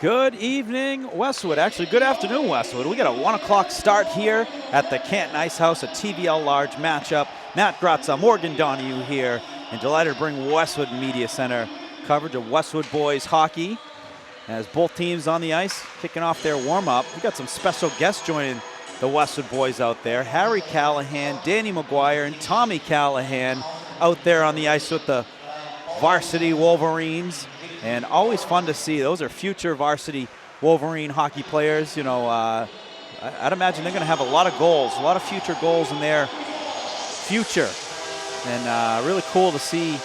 Good evening, Westwood. Actually, good afternoon, Westwood. We got a 1 o'clock start here at the Canton Ice House, a TVL large matchup. Matt Gratza, Morgan Donahue here, and delighted to bring Westwood Media Center coverage of Westwood Boys Hockey as both teams on the ice kicking off their warm-up. We got some special guests joining the Westwood Boys out there. Harry Callahan, Danny McGuire, and Tommy Callahan out there on the ice with the varsity Wolverines. And always fun to see. Those are future varsity Wolverine hockey players. You know, I'd imagine they're going to have a lot of goals, a lot of future goals in their future. And really cool to see,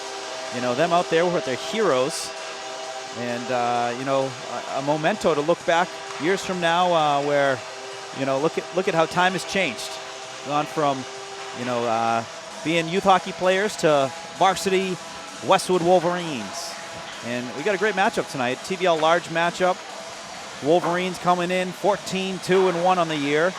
you know, them out there with their heroes. And, you know, a memento to look back years from now where, you know, look at how time has changed. Gone from, you know, being youth hockey players to varsity Westwood Wolverines. And we got a great matchup tonight. TVL large matchup. Wolverines coming in 14-2-1 on the year.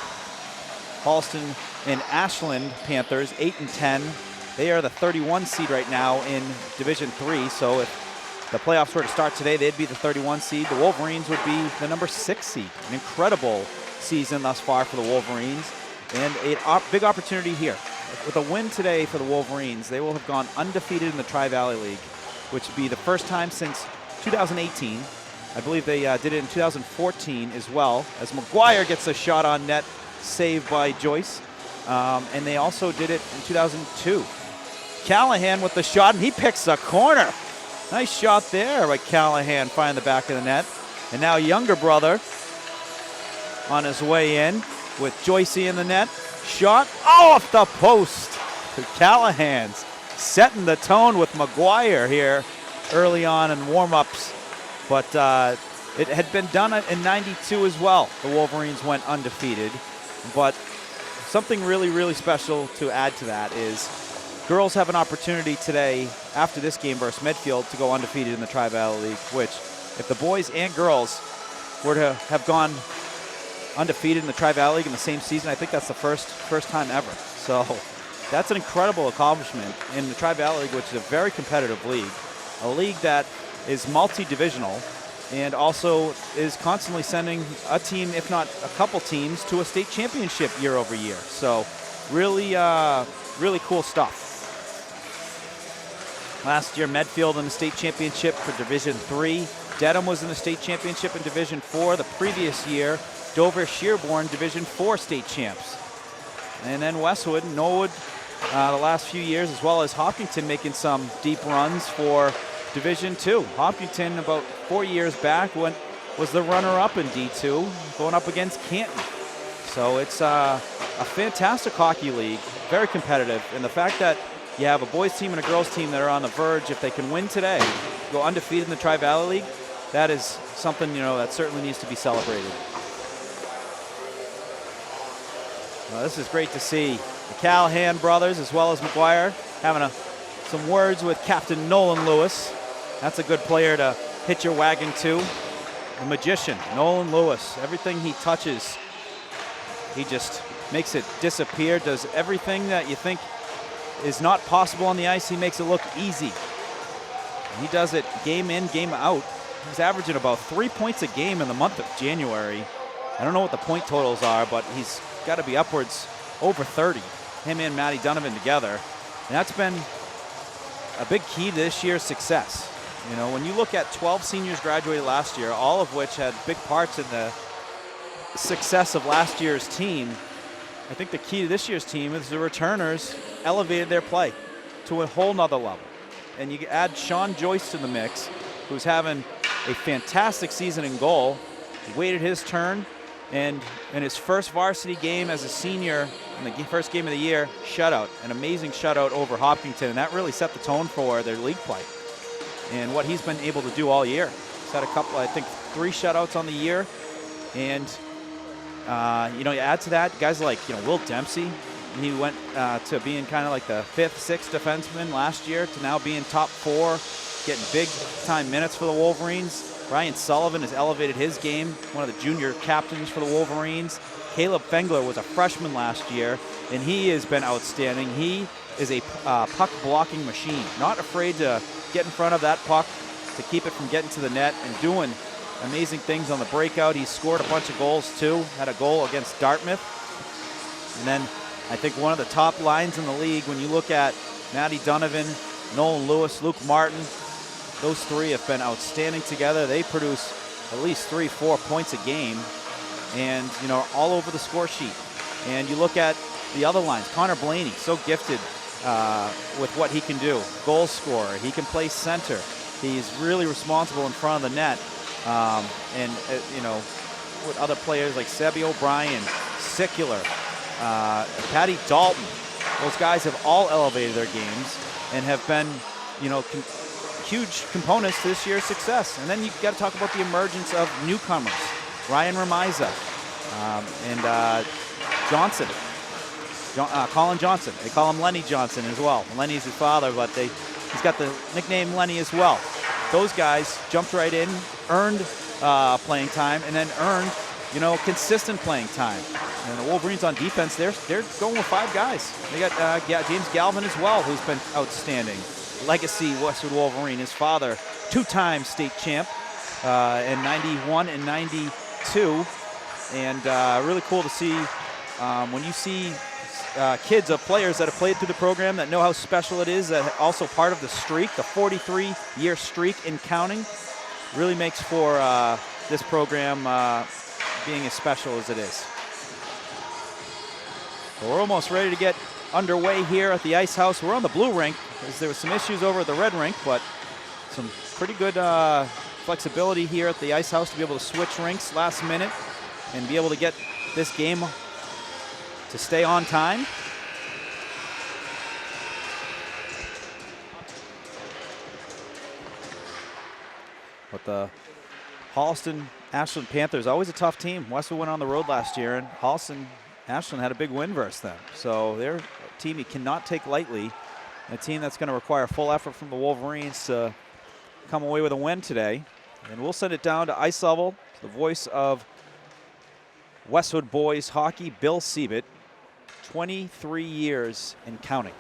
Holliston and Ashland Panthers 8-10. They are the 31 seed right now in Division 3. So if the playoffs were to start today, they'd be the 31 seed. The Wolverines would be the number 6 seed. An incredible season thus far for the Wolverines. And a big opportunity here. With a win today for the Wolverines, they will have gone undefeated in the Tri-Valley League, which would be the first time since 2018. I believe they did it in 2014 as well, as McGuire gets a shot on net, saved by Joyce. And they also did it in 2002. Callahan with the shot, and he picks a corner. Nice shot there by Callahan, finding the back of the net. And now younger brother on his way in with Joyce in the net. Shot off the post to Callahan's. Setting the tone with McGuire here early on in warm-ups. But it had been done in 92 as well. The Wolverines went undefeated. But something really, really special to add to that is girls have an opportunity today after this game versus Medfield to go undefeated in the Tri-Valley League, which if the boys and girls were to have gone undefeated in the Tri-Valley League in the same season, I think that's the first time ever. So that's an incredible accomplishment in the Tri-Valley League, which is a very competitive league, a league that is multi-divisional and also is constantly sending a team, if not a couple teams, to a state championship year over year. So really, really cool stuff. Last year, Medfield in the state championship for Division 3. Dedham was in the state championship in Division 4. The previous year, Dover Sherborne Division 4 state champs. And then Westwood, Norwood, the last few years, as well as Hopkinton making some deep runs for Division 2. Hopkinton, about 4 years back, was the runner-up in D2, going up against Canton. So it's a fantastic hockey league, very competitive. And the fact that you have a boys team and a girls team that are on the verge, if they can win today, go undefeated in the Tri-Valley League, that is something, you know, that certainly needs to be celebrated. Well, this is great to see the Callahan brothers as well as McGuire having some words with Captain Nolan Lewis. That's a good player to hitch your wagon to. The magician, Nolan Lewis. Everything he touches, he just makes it disappear, does everything that you think is not possible on the ice, he makes it look easy. He does it game in, game out. He's averaging about 3 points a game in the month of January. I don't know what the point totals are, but he's got to be upwards over 30. Him and Matty Donovan together. And that's been a big key to this year's success. You know, when you look at 12 seniors graduated last year, all of which had big parts in the success of last year's team, I think the key to this year's team is the returners elevated their play to a whole nother level. And you add Sean Joyce to the mix, who's having a fantastic season in goal. He waited his turn, and in his first varsity game as a senior, in the first game of the year, shutout, an amazing shutout over Hopkinton, and that really set the tone for their league play and what he's been able to do all year. He's had a couple, I think 3 shutouts on the year, and you know, you add to that guys like, you know, Will Dempsey. He went to being kind of like the 5th, 6th defenseman last year to now being top 4, getting big time minutes for the Wolverines. Ryan Sullivan has elevated his game, one of the junior captains for the Wolverines. Caleb Fengler was a freshman last year, and he has been outstanding. He is a puck blocking machine, not afraid to get in front of that puck to keep it from getting to the net and doing amazing things on the breakout. He scored a bunch of goals too. Had a goal against Dartmouth. And then I think one of the top lines in the league, when you look at Matty Donovan, Nolan Lewis, Luke Martin, those three have been outstanding together. They produce at least 3-4 points a game, and all over the score sheet. And you look at the other lines. Connor Blaney, so gifted with what he can do. Goal scorer. He can play center. He's really responsible in front of the net. With other players like Sebi O'Brien, Sickler, Patty Dalton, those guys have all elevated their games and have been, huge components to this year's success. And then you've got to talk about the emergence of newcomers, Ryan Remiza and Johnson, Colin Johnson. They call him Lenny Johnson as well. Lenny's his father, but he's got the nickname Lenny as well. Those guys jumped right in, earned playing time, and then earned, consistent playing time. And the Wolverines on defense, they're going with 5 guys. They got James Galvin as well, who's been outstanding. Legacy Westwood Wolverine. His father, 2-time state champ in 91 and 92. And really cool to see when you see kids of players that have played through the program that know how special it is, that are also part of the streak, the 43-year streak in counting, really makes for this program being as special as it is. So we're almost ready to get underway here at the Ice House. We're on the blue rink, as there were some issues over at the red rink, but some pretty good flexibility here at the Ice House to be able to switch rinks last minute and be able to get this game to stay on time. But the Holliston Ashland Panthers, always a tough team. Westwood went on the road last year, and Holliston Ashland had a big win versus them. So they're a team you cannot take lightly, a team that's going to require full effort from the Wolverines to come away with a win today. And we'll send it down to ice level, the voice of Westwood Boys Hockey, Bill Siebert, 23 years and counting.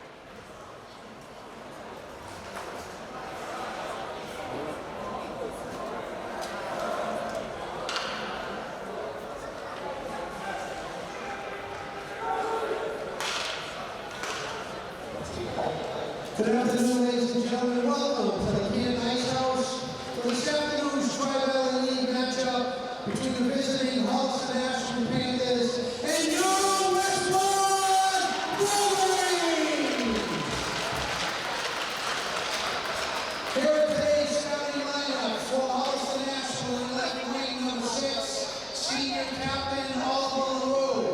Good afternoon, ladies and gentlemen. Welcome to the Canton Ice House for this afternoon's Tri-Valley League matchup between the visiting Holliston Ashland Panthers and your Westwood Wolverines. Here are today's starting lineup for Holliston Ashland, left wing number 6, senior captain Oliver LaRue.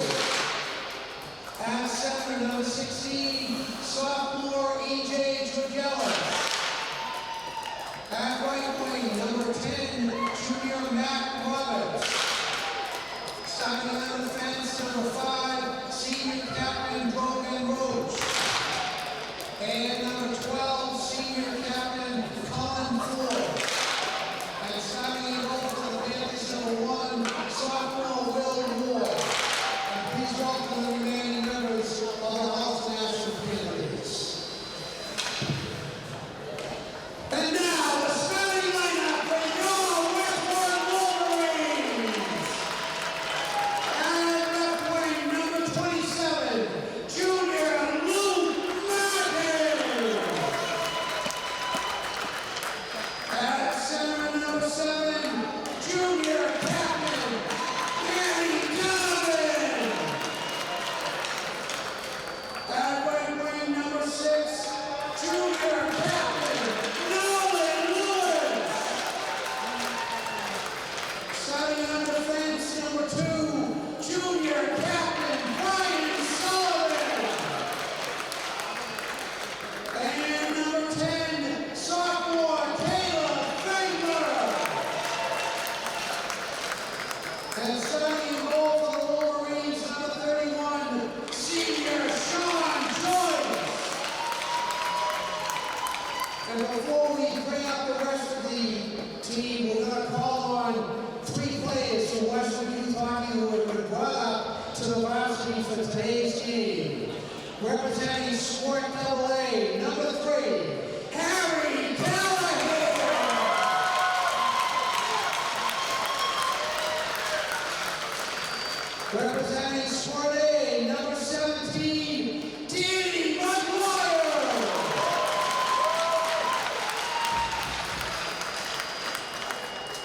At center, number 16, sophomore E.J. Trugella. At right wing, number 10, junior Matt Roberts. Starting on the fence, number 5, senior captain Brogan Roach. And number 12, senior captain Colin Ford. And starting in goal for the Panthers, number 1, sophomore Will Ward. And please welcome the remaining members of the Holliston Ashland Panthers. And now, the starting lineup for your Westwood Wolverines. At left wing, number 27, junior Luke Martin. At center, number 7, junior captain Danny Donovan. At right wing, number 6, junior captain Nolan Lewis. Starting on defense, number 2, junior captain Brian Sullivan. And number 10, sophomore Taylor Fengler. And starting in goal for the Wolverines, number 31, senior Sean Joyce. And before we bring up the rest of the team, we're going to call on 3 players from Westwood Youth Hockey who have been brought up to the varsity for today's game. Representing Sport AA, number 3, Harry Callahan. Representing Sport A, number 17, Danny McGuire.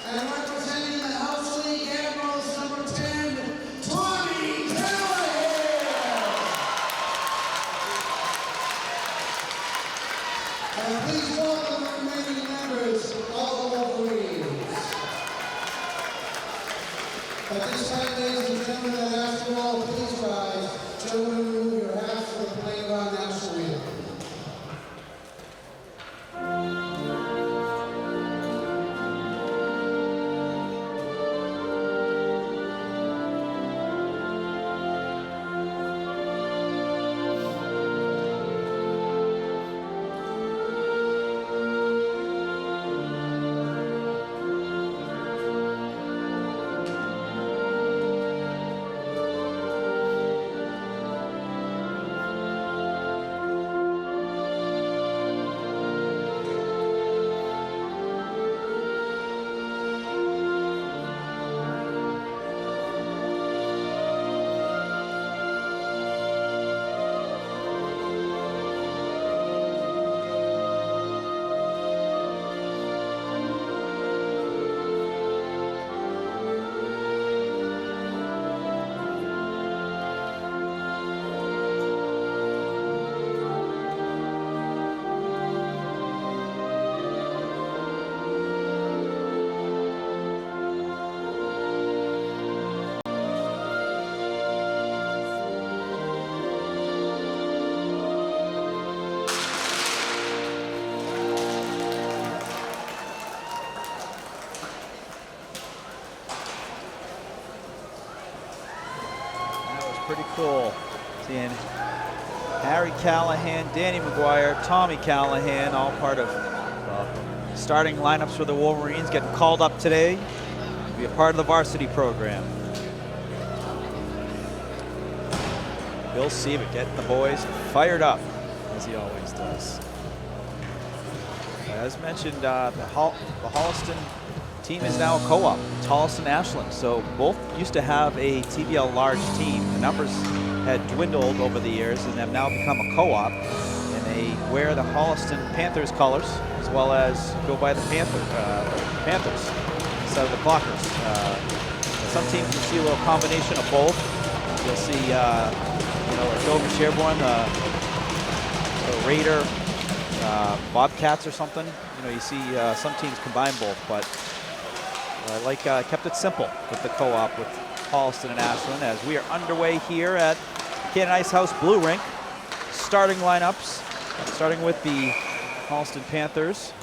And representing the House League Admirals, number 10, Tommy Callahan. And please welcome the remaining members of the Wolverines. At this time, ladies and gentlemen, and after all, please rise. Gentlemen, remove your hats for the playing on national anthem. Pretty cool seeing Harry Callahan, Danny McGuire, Tommy Callahan, all part of starting lineups for the Wolverines, getting called up today to be a part of the varsity program. Bill Sievert getting the boys fired up, as he always does. As mentioned, the Holliston team is now a co-op. It's Holliston Ashland. So both used to have a TVL large team. The numbers had dwindled over the years and have now become a co-op. And they wear the Holliston Panthers colors as well as go by the Panthers instead of the Clockers. Some teams you see a little combination of both. You'll see, like Dover Sherborne, the Raider, Bobcats or something. You see some teams combine both, but I kept it simple with the co-op with Holliston and Ashland as we are underway here at Cannon Ice House Blue Rink. Starting lineups, starting with the Holliston Panthers.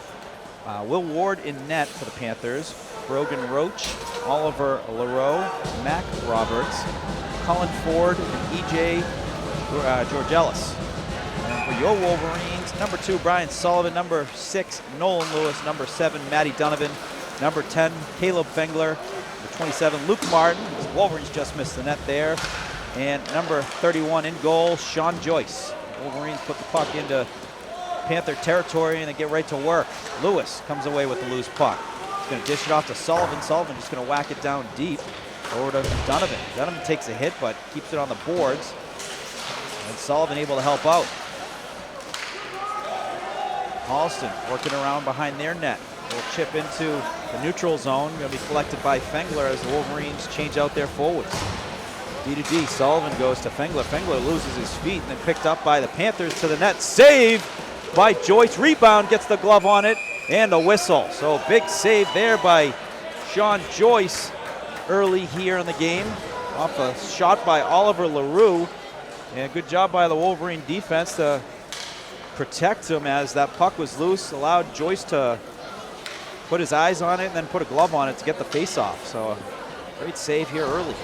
Will Ward in net for the Panthers. Brogan Roach, Oliver Leroux, Mac Roberts, Colin Ford, and E.J. Georgelis. And for your Wolverines, number 2, Brian Sullivan. Number 6, Nolan Lewis. Number 7, Matty Donovan. Number 10, Caleb Fengler. Number 27, Luke Martin. The Wolverines just missed the net there. And number 31 in goal, Sean Joyce. Wolverines put the puck into Panther territory and they get right to work. Lewis comes away with the loose puck. He's going to dish it off to Sullivan. Sullivan just going to whack it down deep over to Donovan. Donovan takes a hit but keeps it on the boards. And Sullivan able to help out. Holliston working around behind their net. Will chip into the neutral zone. Going to be collected by Fengler as the Wolverines change out their forwards. D to D, Sullivan goes to Fengler. Fengler loses his feet and then picked up by the Panthers to the net. Save by Joyce. Rebound, gets the glove on it and a whistle. So big save there by Sean Joyce early here in the game. Off a shot by Oliver Leroux. And good job by the Wolverine defense to protect him as that puck was loose. Allowed Joyce to put his eyes on it and then put a glove on it to get the face-off. So a great save here early.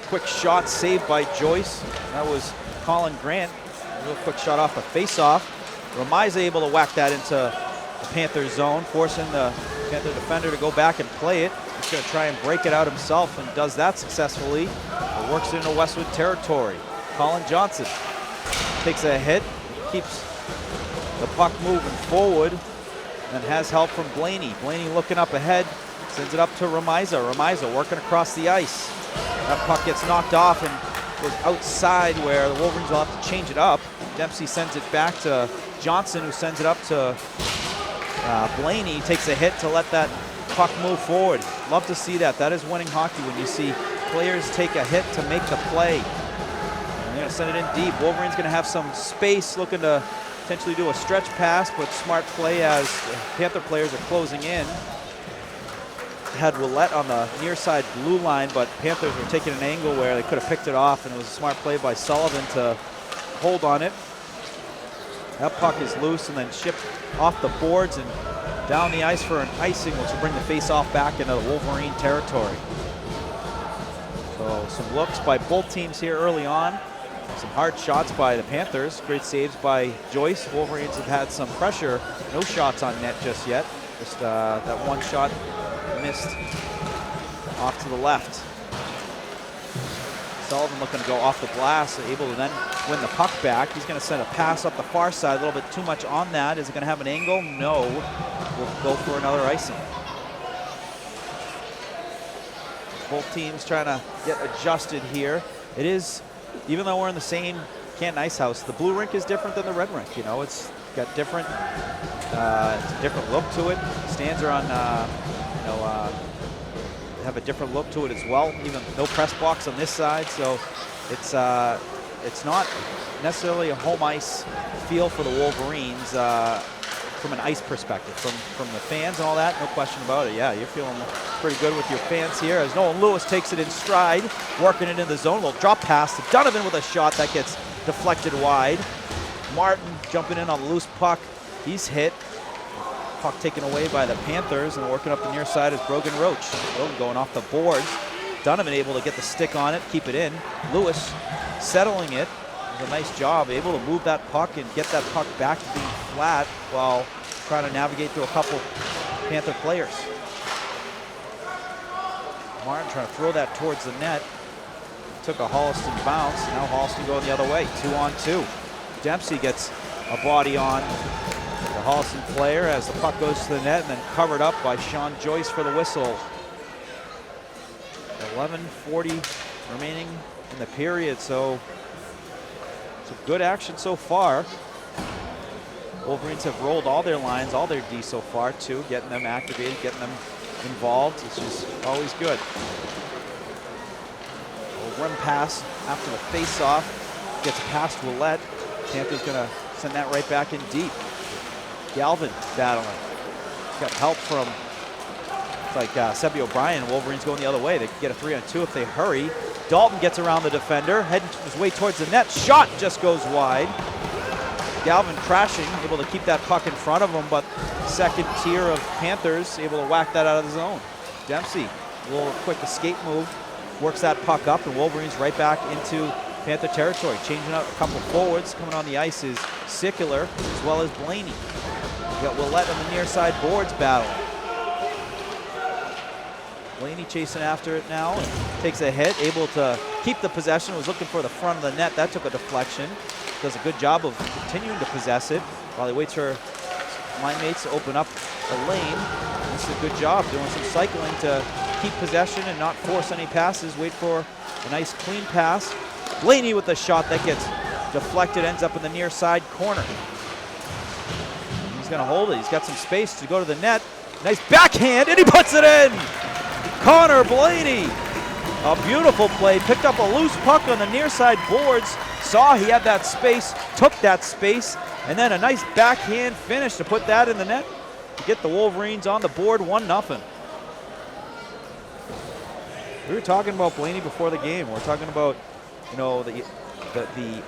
Quick shot saved by Joyce. That was Colin Grant. A real quick shot off a face-off. Ramiza able to whack that into the Panther zone, forcing the Panther defender to go back and play it. He's going to try and break it out himself and does that successfully. It works it into Westwood territory. Colin Johnson takes a hit, keeps the puck moving forward, and has help from Blaney. Blaney looking up ahead, Sends it up to Remiza. Remiza working across the ice. That puck gets knocked off and goes outside where the Wolverines will have to change it up. Dempsey sends it back to Johnson, who sends it up to Blaney. Takes a hit to let that puck move forward. Love to see that. That is winning hockey when you see players take a hit to make the play. They're going to send it in deep. Wolverines going to have some space, looking to potentially do a stretch pass, but smart play as the Panther players are closing in. Had Willette on the near side blue line, but Panthers were taking an angle where they could have picked it off, and it was a smart play by Sullivan to hold on it. That puck is loose and then shipped off the boards and down the ice for an icing, which will bring the face-off back into the Wolverine territory. So some looks by both teams here early on. Some hard shots by the Panthers. Great saves by Joyce. Wolverines have had some pressure. No shots on net just yet. Just that one shot missed off to the left. Sullivan looking to go off the glass, able to then win the puck back. He's going to send a pass up the far side, a little bit too much on that. Is it going to have an angle? No. We'll go for another icing. Both teams trying to get adjusted here. It is, even though we're in the same Canton Ice House, the blue rink is different than the red rink. You know, it's got different, it's a different look to it. Stands are on, have a different look to it as well. Even no press box on this side, so it's not necessarily a home ice feel for the Wolverines from an ice perspective. From the fans and all that, no question about it. Yeah, you're feeling pretty good with your fans here as Nolan Lewis takes it in stride, working it in the zone. Little drop pass to Donovan with a shot that gets deflected wide. Martin jumping in on the loose puck. He's hit. Puck taken away by the Panthers, and working up the near side is Brogan Roach. Brogan going off the boards. Donovan able to get the stick on it, keep it in. Lewis settling it. Does a nice job, able to move that puck and get that puck back to being flat while trying to navigate through a couple Panther players. Martin trying to throw that towards the net. Took a Holliston bounce. Now Holliston going the other way, 2-on-2. Dempsey gets a body on the Holliston player as the puck goes to the net and then covered up by Sean Joyce for the whistle. 11:40 remaining in the period, so some good action so far. Wolverines have rolled all their lines, all their D so far too, getting them activated, getting them involved, which is always good. A run pass after the face-off, gets past Willette. Panthers gonna send that right back in deep. Galvin battling. Got help from, it's like Sebby O'Brien. Wolverines going the other way. They can get a 3-on-2 if they hurry. Dalton gets around the defender, heading his way towards the net. Shot just goes wide. Galvin crashing, able to keep that puck in front of him, but second tier of Panthers able to whack that out of the zone. Dempsey, a little quick escape move, works that puck up, and Wolverines right back into Panther territory. Changing up a couple forwards. Coming on the ice is Sickler as well as Blaney. You got Willette on the near side boards battle. Blaney chasing after it now and takes a hit, able to keep the possession, was looking for the front of the net. That took a deflection. Does a good job of continuing to possess it while he waits for line mates to open up the lane. This is a good job doing some cycling to keep possession and not force any passes. Wait for a nice clean pass. Blaney with a shot that gets deflected, ends up in the near side corner. He's gonna hold it. He's got some space to go to the net. Nice backhand, and he puts it in! Connor Blaney, a beautiful play. Picked up a loose puck on the near side boards. Saw he had that space, took that space, and then a nice backhand finish to put that in the net to get the Wolverines on the board, 1-0. We were talking about Blaney before the game. We're talking about, you know, the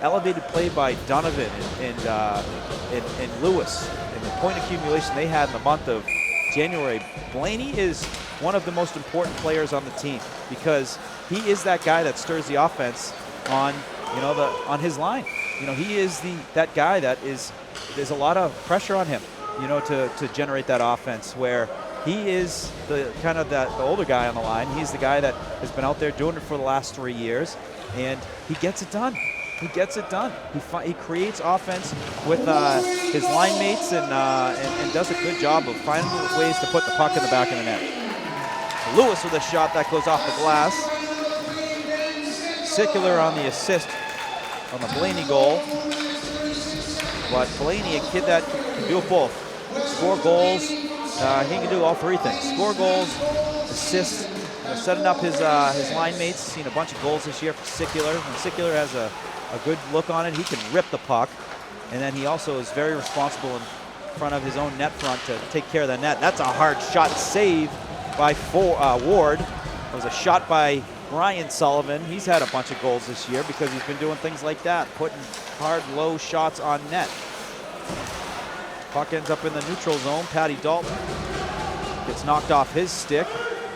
elevated play by Donovan and Lewis and the point accumulation they had in the month of January. Blaney is one of the most important players on the team because he is that guy that stirs the offense on, you know, on his line. You know, he is that guy that is, there's a lot of pressure on him, you know, to generate that offense, where he is the kind of the older guy on the line. He's the guy that has been out there doing it for the last 3 years, and he gets it done. He gets it done. He creates offense with his line mates and does a good job of finding ways to put the puck in the back of the net. Lewis with a shot that goes off the glass. Sickler on the assist on the Blaney goal. But Blaney, a kid that can do both. Score goals, he can do all three things. Score goals, assists, setting up his line mates. Seen a bunch of goals this year for Sickler. And Sickler has a good look on it. He can rip the puck. And then he also is very responsible in front of his own net front to take care of the net. That's a hard shot save by Ward. It was a shot by Brian Sullivan. He's had a bunch of goals this year because he's been doing things like that, putting hard, low shots on net. Puck ends up in the neutral zone. Patty Dalton gets knocked off his stick.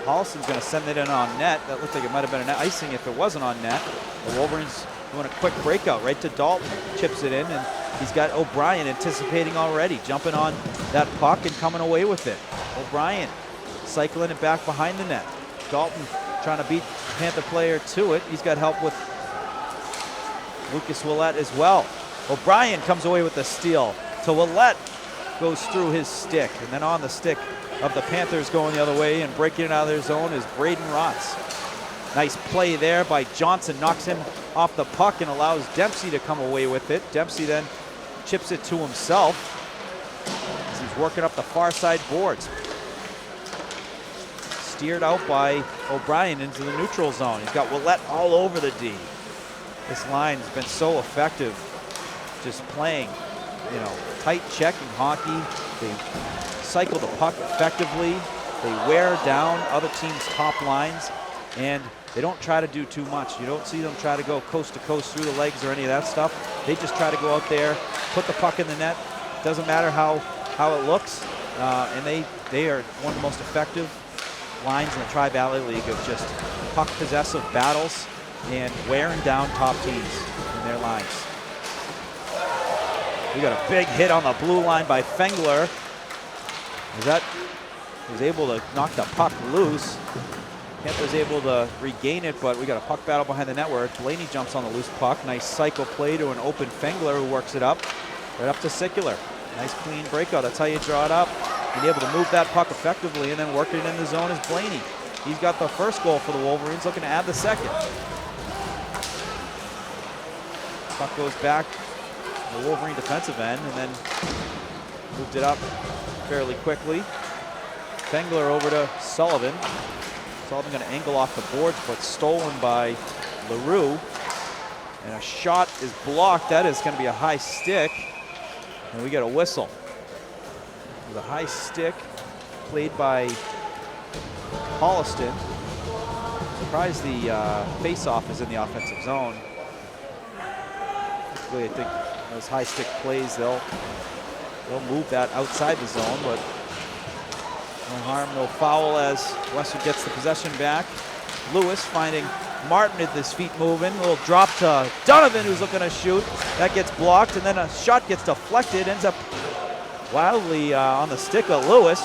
Holliston's going to send it in on net. That looked like it might have been an icing if it wasn't on net. The Wolverines doing a quick breakout right to Dalton. Chips it in, and he's got O'Brien anticipating already, jumping on that puck and coming away with it. O'Brien cycling it back behind the net. Dalton trying to beat Panther player to it. He's got help with Lucas Willett as well. O'Brien comes away with the steal. So Willett goes through his stick, and then on the stick of the Panthers going the other way and breaking it out of their zone is Braden Rotz. Nice play there by Johnson, knocks him off the puck and allows Dempsey to come away with it. Dempsey then chips it to himself as he's working up the far side boards. Steered out by O'Brien into the neutral zone. He's got Willett all over the D. This line's been so effective, just playing, tight checking hockey. They cycle the puck effectively. They wear down other teams' top lines, and they don't try to do too much. You don't see them try to go coast to coast through the legs or any of that stuff. They just try to go out there, put the puck in the net. Doesn't matter how it looks, and they are one of the most effective lines in the Tri-Valley League of just puck possessive battles and wearing down top teams in their lines. We got a big hit on the blue line by Fengler. That was able to knock the puck loose. Kemp was able to regain it, but we got a puck battle behind the net where Blaney jumps on the loose puck. Nice cycle play to an open Fengler who works it up, right up to Sickler. Nice clean breakout. That's how you draw it up. Being able to move that puck effectively and then work it in the zone is Blaney. He's got the first goal for the Wolverines, looking to add the second. Puck goes back to the Wolverine defensive end and then moved it up fairly quickly. Fengler over to Sullivan. Sullivan going to angle off the boards, but stolen by LaRue. And a shot is blocked. That is going to be a high stick. And we get a whistle. With a high stick played by Holliston. Surprised the face-off is in the offensive zone. Typically, I think those high stick plays, they'll move that outside the zone, but no harm, no foul as Westwood gets the possession back. Lewis finding Martin with his feet moving. A little drop to Donovan, who's looking to shoot. That gets blocked, and then a shot gets deflected, ends up wildly on the stick of Lewis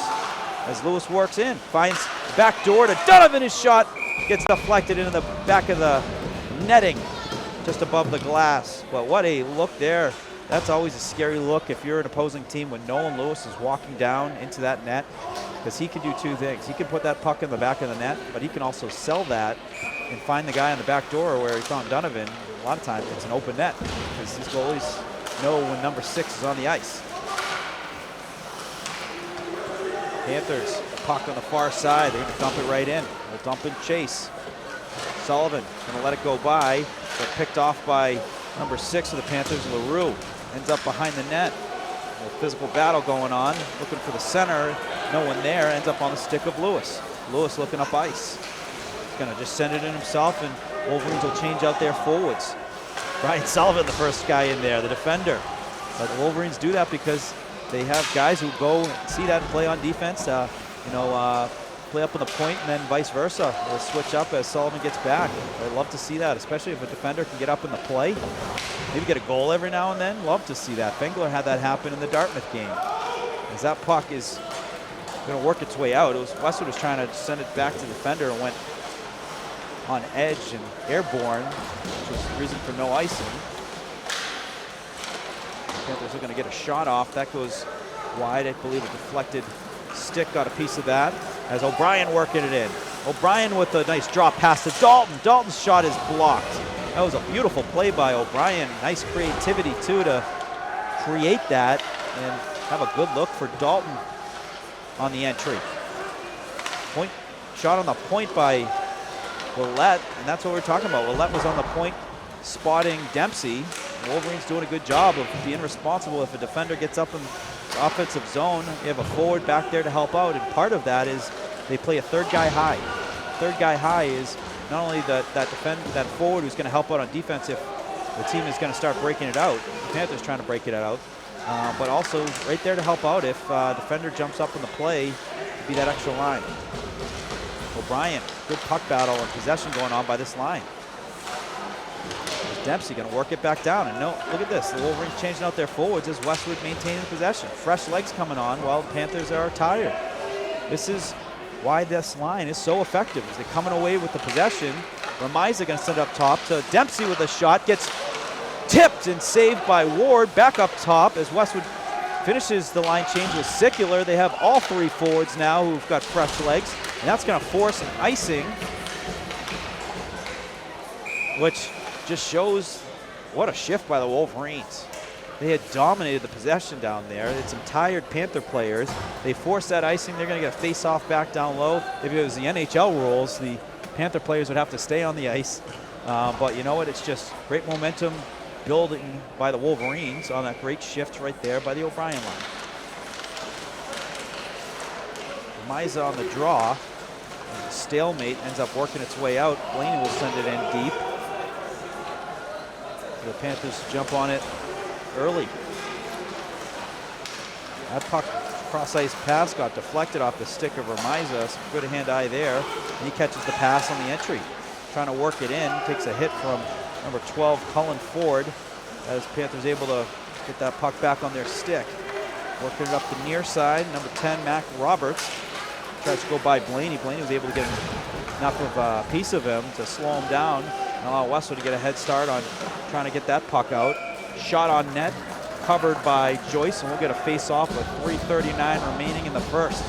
as Lewis works in. Finds back door to Donovan. His shot gets deflected into the back of the netting just above the glass. But what a look there. That's always a scary look if you're an opposing team when Nolan Lewis is walking down into that net, because he can do two things. He can put that puck in the back of the net, but he can also sell that and find the guy on the back door where he found Donovan. A lot of times it's an open net because these goalies know when number 6 is on the ice. Panthers, puck on the far side. They're going to dump it right in. They'll dump and chase. Sullivan going to let it go by, but picked off by number 6 of the Panthers, LaRue. Ends up behind the net. A little physical battle going on. Looking for the center. No one there. Ends up on the stick of Lewis. Lewis looking up ice. He's going to just send it in himself, and Wolverines will change out their forwards. Brian Sullivan, the first guy in there, the defender. But the Wolverines do that because they have guys who go and see that and play on defense, play up on the point, and then vice versa. They'll switch up as Sullivan gets back. I'd love to see that, especially if a defender can get up in the play. Maybe get a goal every now and then. Love to see that. Fengler had that happen in the Dartmouth game. As that puck is going to work its way out. Westwood was trying to send it back to the defender and went on edge and airborne, which was the reason for no icing. Panthers are going to get a shot off. That goes wide. I believe a deflected stick got a piece of that as O'Brien working it in. O'Brien with a nice drop pass to Dalton. Dalton's shot is blocked. That was a beautiful play by O'Brien. Nice creativity too to create that and have a good look for Dalton on the entry. Point shot on the point by Willett, and that's what we're talking about. Willett was on the point spotting Dempsey. Wolverines doing a good job of being responsible. If a defender gets up in the offensive zone, you have a forward back there to help out, and part of that is they play a third guy high. Third guy high is not only that forward who's going to help out on defense if the team is going to start breaking it out. The Panthers trying to break it out, but also right there to help out if a defender jumps up in the play to be that extra line. O'Brien, good puck battle and possession going on by this line. Dempsey going to work it back down, and no, look at this. The Wolverines changing out their forwards as Westwood maintaining possession. Fresh legs coming on while the Panthers are tired. This is why this line is so effective. As they're coming away with the possession. Remiza going to send it up top to Dempsey with a shot. Gets tipped and saved by Ward. Back up top as Westwood finishes the line change with Sicular. They have all three forwards now who've got fresh legs, and that's going to force an icing, which just shows what a shift by the Wolverines. They had dominated the possession down there. It's some tired Panther players. They forced that icing. They're going to get a face-off back down low. If it was the NHL rules, the Panther players would have to stay on the ice. But you know what? It's just great momentum building by the Wolverines on that great shift right there by the O'Brien line. Miza on the draw. Stalemate ends up working its way out. Blaney will send it in deep. The Panthers jump on it early. That puck cross-ice pass got deflected off the stick of Remiza. Some good hand-eye there. And he catches the pass on the entry. Trying to work it in. Takes a hit from number 12, Cullen Ford, as Panthers able to get that puck back on their stick. Working it up the near side. Number 10, Mac Roberts, tries to go by Blaney. Blaney was able to get enough of a piece of him to slow him down and allow Westwood to get a head start on trying to get that puck out. Shot on net, covered by Joyce, and we'll get a face-off with 3:39 remaining in the first.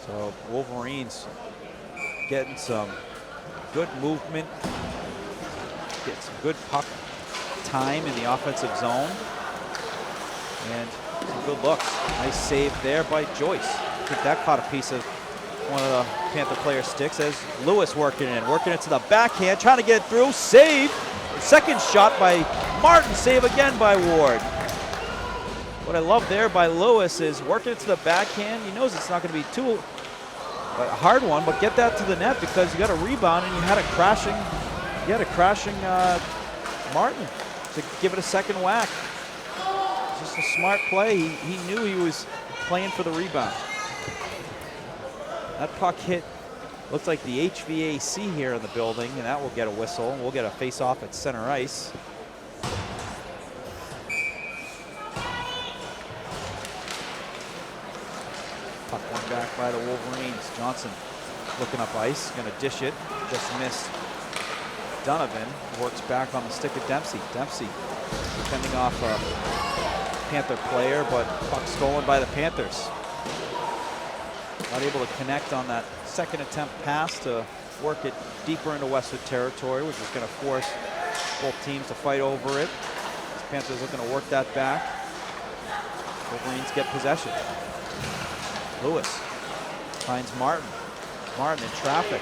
So Wolverines getting some good movement, get some good puck time in the offensive zone, and some good looks. Nice save there by Joyce. I think that caught a piece of one of the Panther player sticks as Lewis working it to the backhand, trying to get it through, save. Second shot by Martin, save again by Ward. What I love there by Lewis is working it to the backhand. He knows it's not going to be too a hard one, but get that to the net because you got a rebound and you had a crashing Martin to give it a second whack. Just a smart play. He knew he was playing for the rebound. That puck hit, looks like the HVAC here in the building, and that will get a whistle. We'll get a face-off at center ice. Puck one back by the Wolverines. Johnson looking up ice, gonna dish it, just missed. Donovan works back on the stick of Dempsey. Dempsey defending off a Panther player, but puck stolen by the Panthers. Not able to connect on that second attempt pass to work it deeper into Westwood territory, which is going to force both teams to fight over it. Panthers looking to work that back. Wolverines get possession. Lewis finds Martin. Martin in traffic.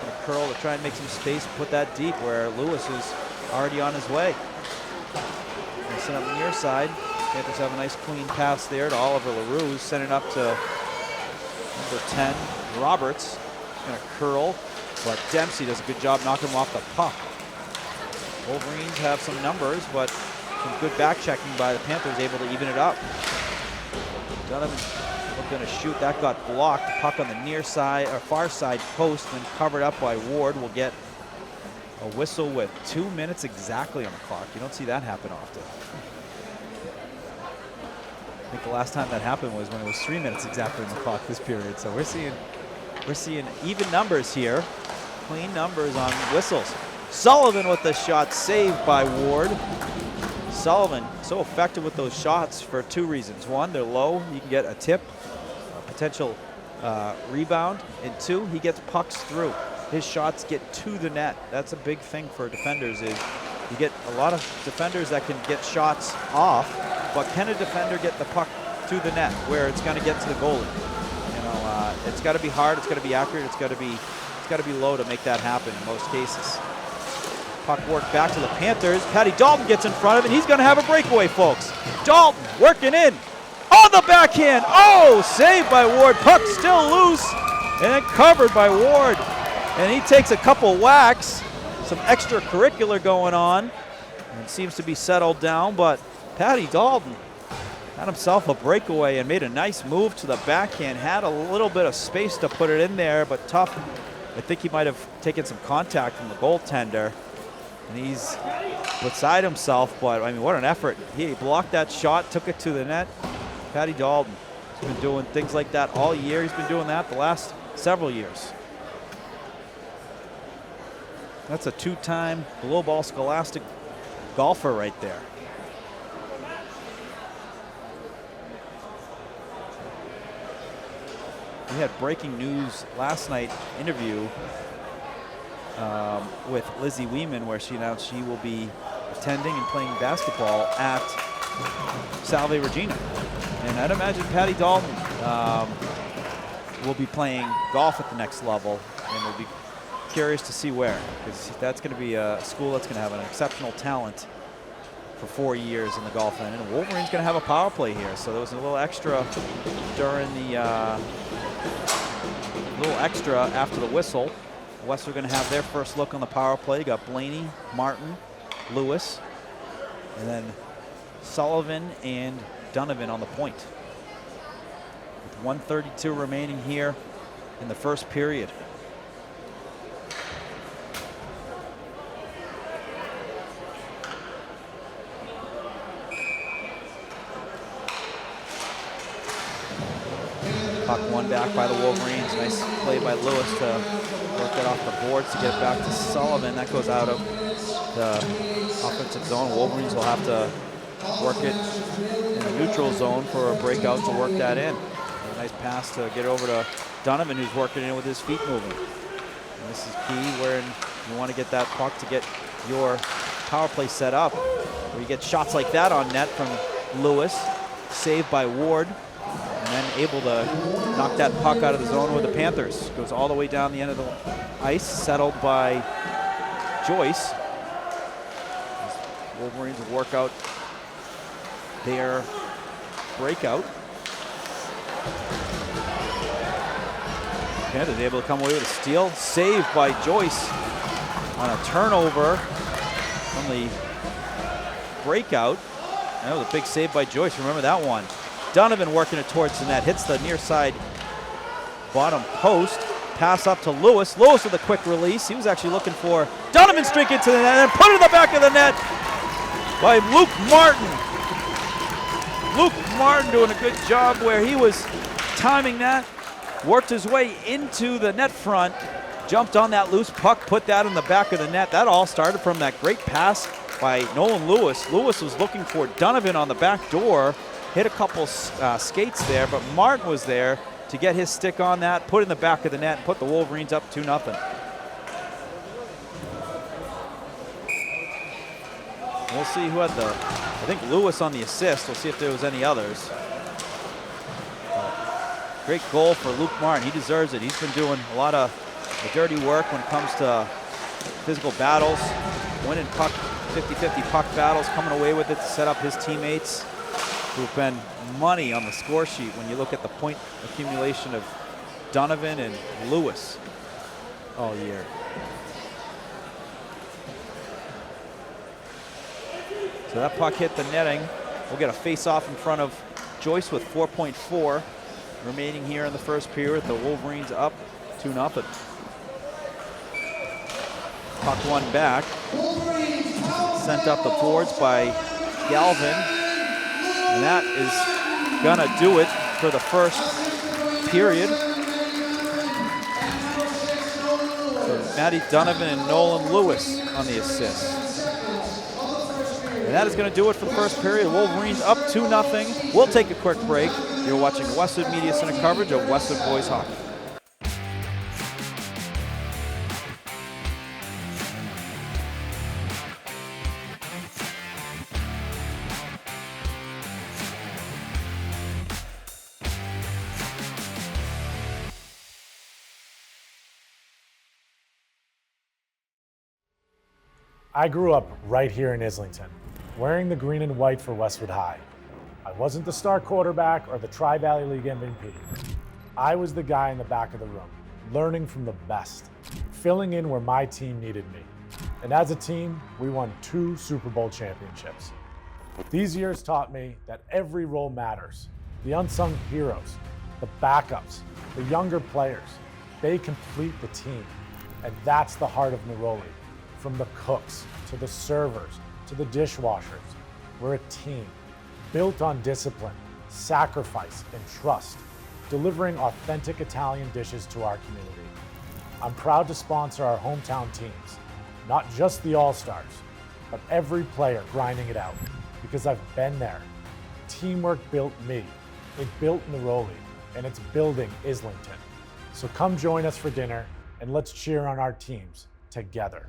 Going to curl to try and make some space, put that deep where Lewis is already on his way. They send up the near side. Panthers have a nice clean pass there to Oliver LaRue, sending up to number 10, Roberts. Going to curl, but Dempsey does a good job knocking him off the puck. Wolverines have some numbers, but some good back checking by the Panthers, able to even it up. Donovan looking to shoot, that got blocked. Puck on the near side or far side post, and covered up by Ward. Will get a whistle with 2 minutes exactly on the clock. You don't see that happen often. I think the last time that happened was when it was 3 minutes exactly on the clock this period. So we're seeing even numbers here, clean numbers on whistles. Sullivan with the shot, saved by Ward. Sullivan so effective with those shots for two reasons. One, they're low. You can get a tip, a potential rebound. And two, he gets pucks through. His shots get to the net. That's a big thing for defenders is you get a lot of defenders that can get shots off, but can a defender get the puck to the net where it's going to get to the goalie? You know, it's got to be hard. It's got to be accurate. It's got to be low to make that happen in most cases. Puck worked back to the Panthers. Patty Dalton gets in front of it. He's going to have a breakaway, folks. Dalton working in on the backhand. Oh, saved by Ward. Puck still loose and then covered by Ward. And he takes a couple whacks. Some extracurricular going on. And seems to be settled down, but Patty Dalton had himself a breakaway and made a nice move to the backhand. Had a little bit of space to put it in there, but tough. I think he might have taken some contact from the goaltender. And he's beside himself, but I mean, what an effort. He blocked that shot, took it to the net. Patty Dalton has been doing things like that all year. He's been doing that the last several years. That's a two-time below ball scholastic golfer right there. We had breaking news last night interview with Lizzie Weeman, where she announced she will be attending and playing basketball at Salve Regina. And I'd imagine Patty Dalton will be playing golf at the next level, and we'll be curious to see where, because that's going to be a school that's going to have an exceptional talent for 4 years in the golf end. And Wolverine's going to have a power play here, so there was a little extra during the after the whistle. West are going to have their first look on the power play. You got Blaney, Martin, Lewis, and then Sullivan and Donovan on the point. With 1:32 remaining here in the first period. Puck won back by the Wolverines. Nice play by Lewis to work it off the boards to get it back to Sullivan. That goes out of the offensive zone. Wolverines will have to work it in the neutral zone for a breakout to work that in. A nice pass to get over to Donovan, who's working in with his feet moving. And this is key where you want to get that puck to get your power play set up. Where you get shots like that on net from Lewis, saved by Ward, and then able to knock that puck out of the zone with the Panthers. Goes all the way down the end of the ice, settled by Joyce. Wolverines will work out their breakout. Panthers able to come away with a steal. Saved by Joyce on a turnover from the breakout. That was a big save by Joyce. Remember that one. Donovan working it towards the net. Hits the near side bottom post. Pass up to Lewis. Lewis with a quick release. He was actually looking for Donovan streak into the net and put it in the back of the net by Luke Martin. Luke Martin doing a good job where he was timing that. Worked his way into the net front. Jumped on that loose puck. Put that in the back of the net. That all started from that great pass by Nolan Lewis. Lewis was looking for Donovan on the back door. Hit a couple skates there, but Martin was there to get his stick on that, put it in the back of the net, and put the Wolverines up 2-0. We'll see who had I think Lewis on the assist. We'll see if there was any others. Great goal for Luke Martin. He deserves it. He's been doing a lot of the dirty work when it comes to physical battles, winning puck, 50-50 puck battles, coming away with it to set up his teammates, who've been money on the score sheet when you look at the point accumulation of Donovan and Lewis all year. So that puck hit the netting. We'll get a face-off in front of Joyce with 4.4 remaining here in the first period. The Wolverines up 2-0. Puck one back. Sent up the boards by Galvin. And that is gonna do it for the first period. So Matty Donovan and Nolan Lewis on the assist. And And that is going to do it for the first period. Wolverines up 2-0. We'll take a quick break. You're watching Westwood Media Center coverage of Westwood Boys Hockey. I grew up right here in Islington, wearing the green and white for Westwood High. I wasn't the star quarterback or the Tri-Valley League MVP. I was the guy in the back of the room, learning from the best, filling in where my team needed me. And as a team, we won 2 Super Bowl championships. These years taught me that every role matters. The unsung heroes, the backups, the younger players, they complete the team. And that's the heart of Neroli. From the cooks, to the servers, to the dishwashers, we're a team, built on discipline, sacrifice, and trust, delivering authentic Italian dishes to our community. I'm proud to sponsor our hometown teams, not just the All-Stars, but every player grinding it out, because I've been there. Teamwork built me, it built Neroli, and it's building Islington. So come join us for dinner, and let's cheer on our teams together.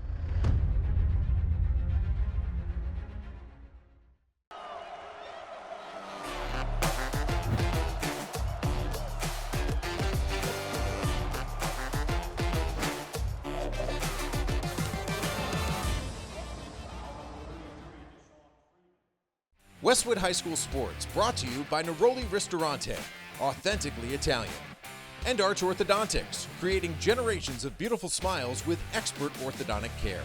Westwood High School Sports, brought to you by Neroli Ristorante, authentically Italian. And Arch Orthodontics, creating generations of beautiful smiles with expert orthodontic care.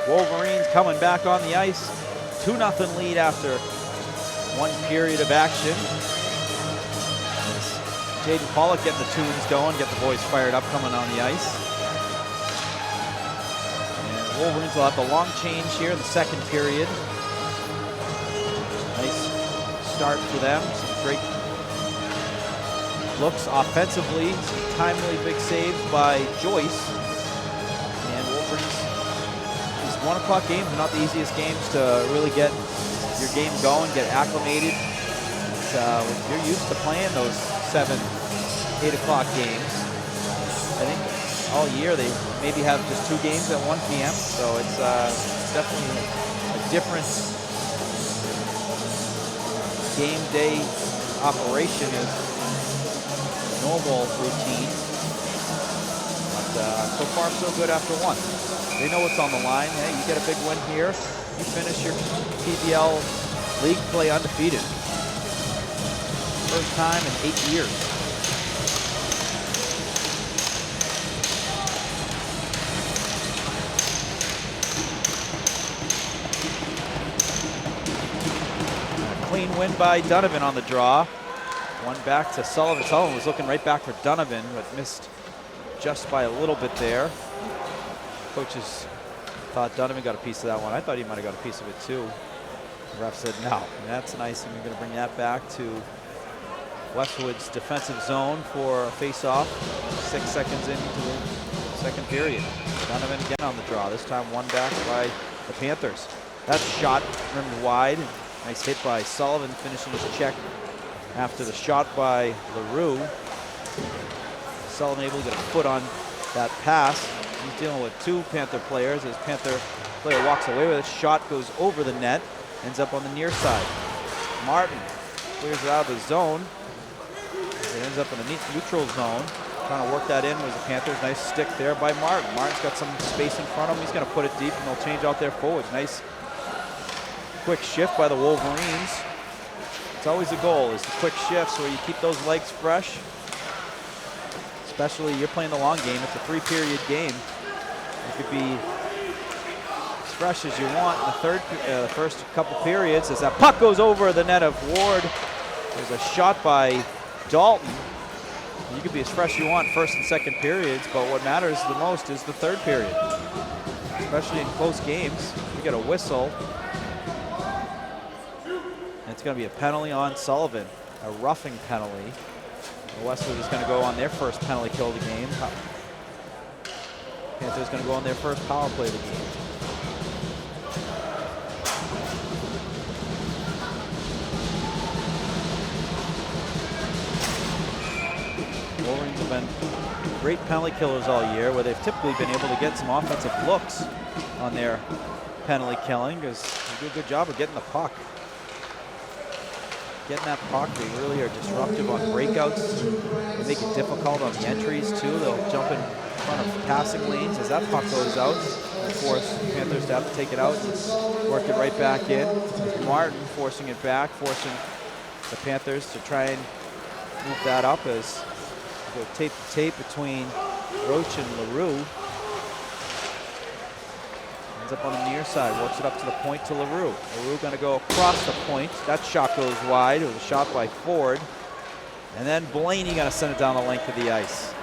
Wolverines coming back on the ice. 2-0 lead after 1 period of action. Jaden Pollock getting the tunes going, get the boys fired up coming on the ice. And Wolverines will have the long change here in the second period. Nice start for them. Some great looks offensively. Some timely big saves by Joyce. And Wolverines, these 1 o'clock games are not the easiest games to really get your game going, get acclimated. If you're used to playing those 7, 8 o'clock games, I think all year they maybe have just 2 games at 1 p.m. So it's definitely a different game day operation is normal routine. But so far so good after 1. They know what's on the line. Hey, you get a big win here, you finish your TVL league play undefeated. First time in 8 years. Clean win by Donovan on the draw. One back to Sullivan. Sullivan was looking right back for Donovan, but missed just by a little bit there. Coaches thought Donovan got a piece of that one. I thought he might have got a piece of it too. The ref said no. And that's nice, and we're going to bring that back to Westwood's defensive zone for a face-off. 6 seconds into the second period. Donovan again on the draw. This time one back by the Panthers. That shot rimmed wide. Nice hit by Sullivan, finishing his check after the shot by LaRue. Sullivan able to get a foot on that pass. He's dealing with 2 Panther players. As Panther player walks away with it, shot goes over the net, ends up on the near side. Martin clears it out of the zone. It ends up in the neutral zone. Trying to work that in was the Panthers. Nice stick there by Martin. Martin's got some space in front of him. He's going to put it deep, and they'll change out their forwards. Nice quick shift by the Wolverines. It's always the goal, is the quick shifts where you keep those legs fresh. Especially you're playing the long game. It's a 3-period game. You could be as fresh as you want in the first couple periods. As that puck goes over the net of Ward, there's a shot by Dalton. You could be as fresh as you want first and second periods, but what matters the most is the third period. Especially in close games. You get a whistle. It's going to be a penalty on Sullivan, a roughing penalty. Westwood is going to go on their first penalty kill of the game. Panthers going to go on their first power play of the game. been great penalty killers all year, where they've typically been able to get some offensive looks on their penalty killing, because they do a good job of getting the puck. Getting that puck, they really are disruptive on breakouts. They make it difficult on the entries too. They'll jump in front of passing lanes as that puck goes out. Of course, Panthers have to take it out and work it right back in. Martin forcing it back, forcing the Panthers to try and move that up as they go tape to tape between Roach and LaRue. Ends up on the near side, works it up to the point to LaRue. LaRue gonna go across the point. That shot goes wide. It was a shot by Ford. And then Blaney gonna send it down the length of the ice.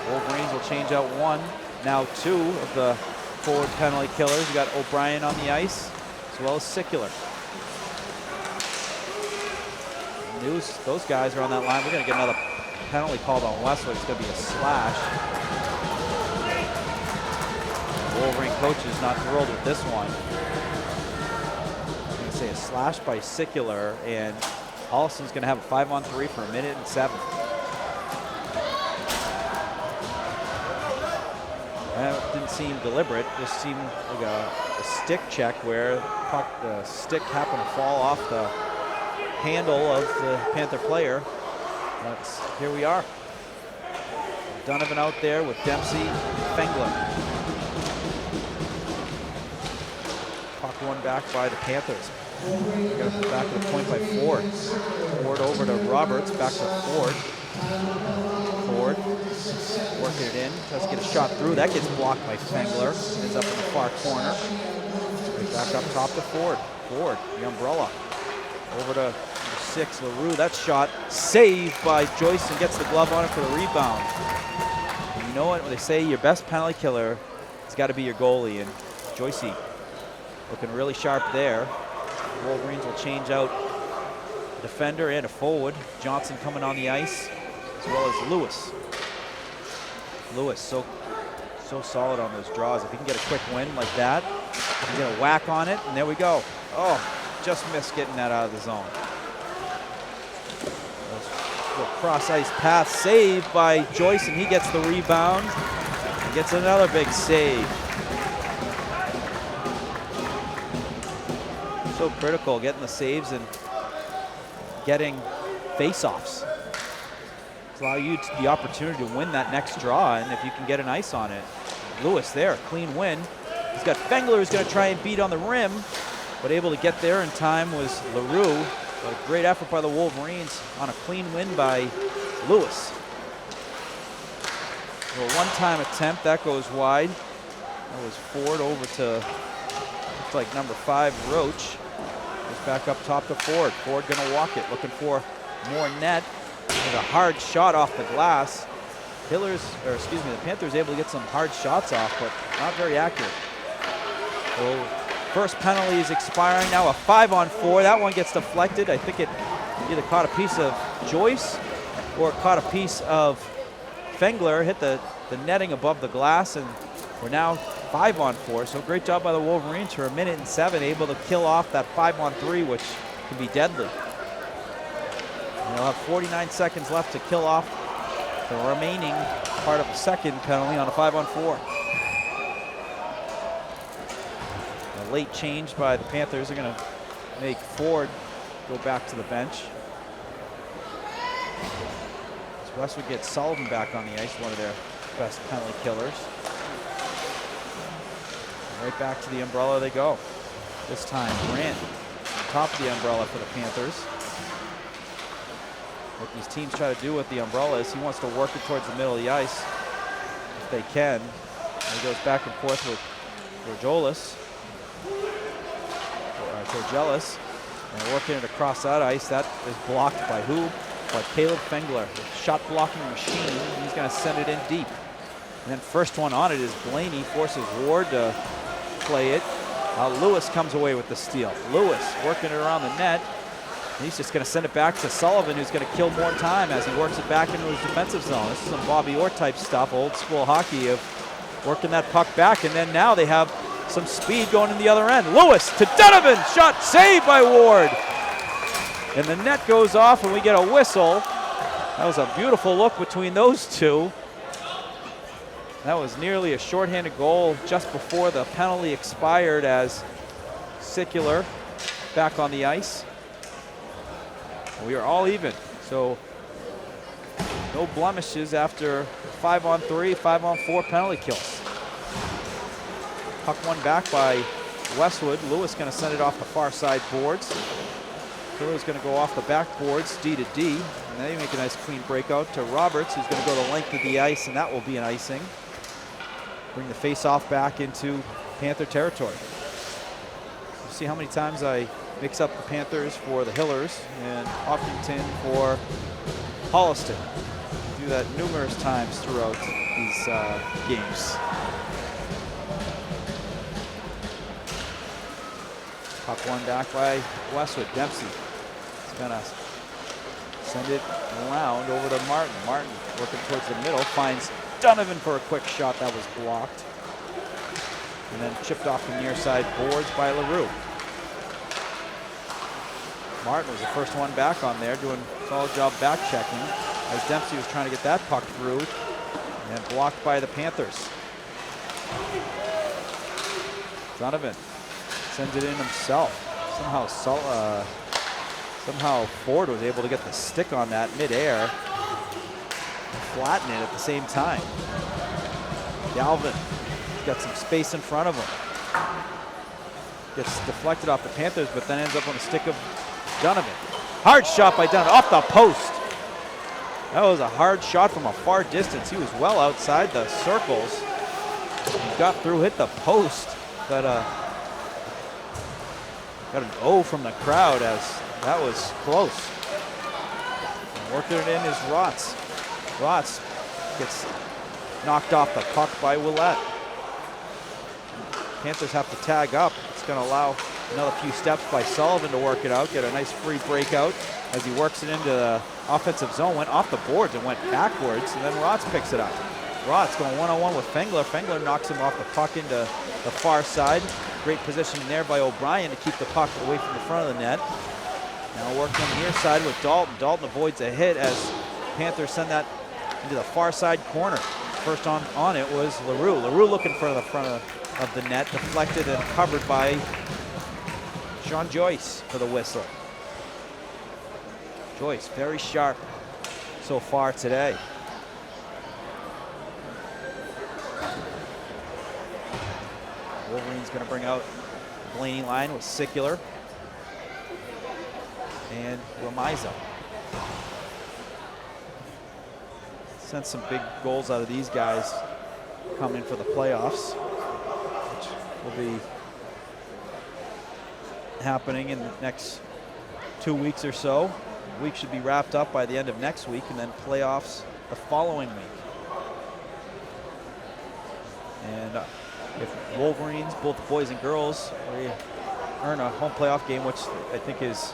Wolverines will change out one, now two of the forward penalty killers. You got O'Brien on the ice, as well as Sicular. Those guys are on that line. We're gonna get another penalty called on Westwood. It's gonna be a slash. Wolverine coach is not thrilled with this one. I'm gonna say a slash by Sicular, and Holliston's gonna have a 5-on-3 for 1:07. That didn't seem deliberate, just seemed like a stick check where the stick happened to fall off the handle of the Panther player. Here we are. Donovan out there with Dempsey and Fengler. Puck one back by the Panthers. Got it back to the point by Ford. Ford over to Roberts, back to Ford. Ford working it in, tries to get a shot through. That gets blocked by Fengler. Ends up in the far corner. Back up top to Ford. Ford, the umbrella. Over to 6, LaRue. That shot saved by Joyce and gets the glove on it for the rebound. And you know what? When they say your best penalty killer, it's got to be your goalie. And Joyce looking really sharp there. Wolverines will change out a defender and a forward. Johnson coming on the ice, as well as Lewis. Lewis, so solid on those draws. If he can get a quick win like that, he can get a whack on it, and there we go. Oh, just missed getting that out of the zone. Cross ice pass saved by Joyce, and he gets the rebound and gets another big save. So critical, getting the saves and getting face-offs. Allow you the opportunity to win that next draw, and if you can get an ice on it. Lewis there, clean win. He's got Fengler who's going to try and beat on the rim, but able to get there in time was LaRue. But a great effort by the Wolverines on a clean win by Lewis. A one-time attempt, that goes wide. That was Ford over to, looks like number 5, Roach. Goes back up top to Ford. Ford gonna walk it, looking for more net. There's a hard shot off the glass. The Panthers able to get some hard shots off, but not very accurate. So first penalty is expiring now, a 5-on-4. That one gets deflected. I think it either caught a piece of Joyce or it caught a piece of Fengler, hit the netting above the glass, and we're now 5-on-4. So great job by the Wolverines for 1:07, able to kill off that 5-on-3, which can be deadly. And they'll have 49 seconds left to kill off the remaining part of the second penalty on a 5-on-4. A late change by the Panthers are going to make Ford go back to the bench. As Westwood gets Sullivan back on the ice, one of their best penalty killers. And right back to the umbrella they go. This time, Grant on top of the umbrella for the Panthers. What these teams try to do with the umbrella is he wants to work it towards the middle of the ice if they can. And he goes back and forth with Torgelis, and working it across that ice. That is blocked by who? By Caleb Fengler, the shot blocking machine. He's going to send it in deep. And then first one on it is Blaney, forces Ward to play it. Lewis comes away with the steal. Lewis working it around the net. He's just going to send it back to Sullivan, who's going to kill more time as he works it back into his defensive zone. This is some Bobby Orr type stuff, old school hockey of working that puck back. And then now they have some speed going in the other end. Lewis to Donovan, shot saved by Ward. And the net goes off and we get a whistle That was a beautiful look between those two. That was nearly a shorthanded goal just before the penalty expired as Sicular back on the ice. We are all even, so no blemishes after 5-on-3, 5-on-4 penalty kills. Puck won back by Westwood. Lewis going to send it off the far side boards. Lewis going to go off the back boards, D to D, and they make a nice clean breakout to Roberts, who's going to go the length of the ice, and that will be an icing. Bring the face-off back into Panther territory. You see how many times I mix up the Panthers for the Hillers and Hopkinton for Holliston. Do that numerous times throughout these games. Puck one back by Westwood. Dempsey is gonna send it around over to Martin. Martin working towards the middle, finds Donovan for a quick shot that was blocked. And then chipped off the near side boards by LaRue. Martin was the first one back on there, doing a solid job back checking as Dempsey was trying to get that puck through and blocked by the Panthers. Donovan sends it in himself. Somehow Ford was able to get the stick on that midair, flatten it at the same time. Galvin got some space in front of him. Gets deflected off the Panthers, but then ends up on the stick of Donovan. Hard shot by Donovan, off the post. That was a hard shot from a far distance. He was well outside the circles. He got through, hit the post, but got an O from the crowd as that was close. And working it in is Rotz. Rotz gets knocked off the puck by Willette. Panthers have to tag up. It's going to allow another few steps by Sullivan to work it out, get a nice free breakout as he works it into the offensive zone, went off the boards and went backwards, and then Rotz picks it up. Rotz going one-on-one with Fengler. Fengler knocks him off the puck into the far side. Great positioning there by O'Brien to keep the puck away from the front of the net. Now working on the near side with Dalton. Dalton avoids a hit as Panthers send that into the far side corner. First on it was LaRue. LaRue looking for the front of the net, deflected and covered by Sean Joyce for the whistle. Joyce very sharp so far today. Wolverine's going to bring out Blaney line with Sicular and Ramiza. Sent some big goals out of these guys coming for the playoffs, which will be happening in the next 2 weeks or so. The week should be wrapped up by the end of next week, and then playoffs the following week. And if Wolverines, both boys and girls, earn a home playoff game, which I think is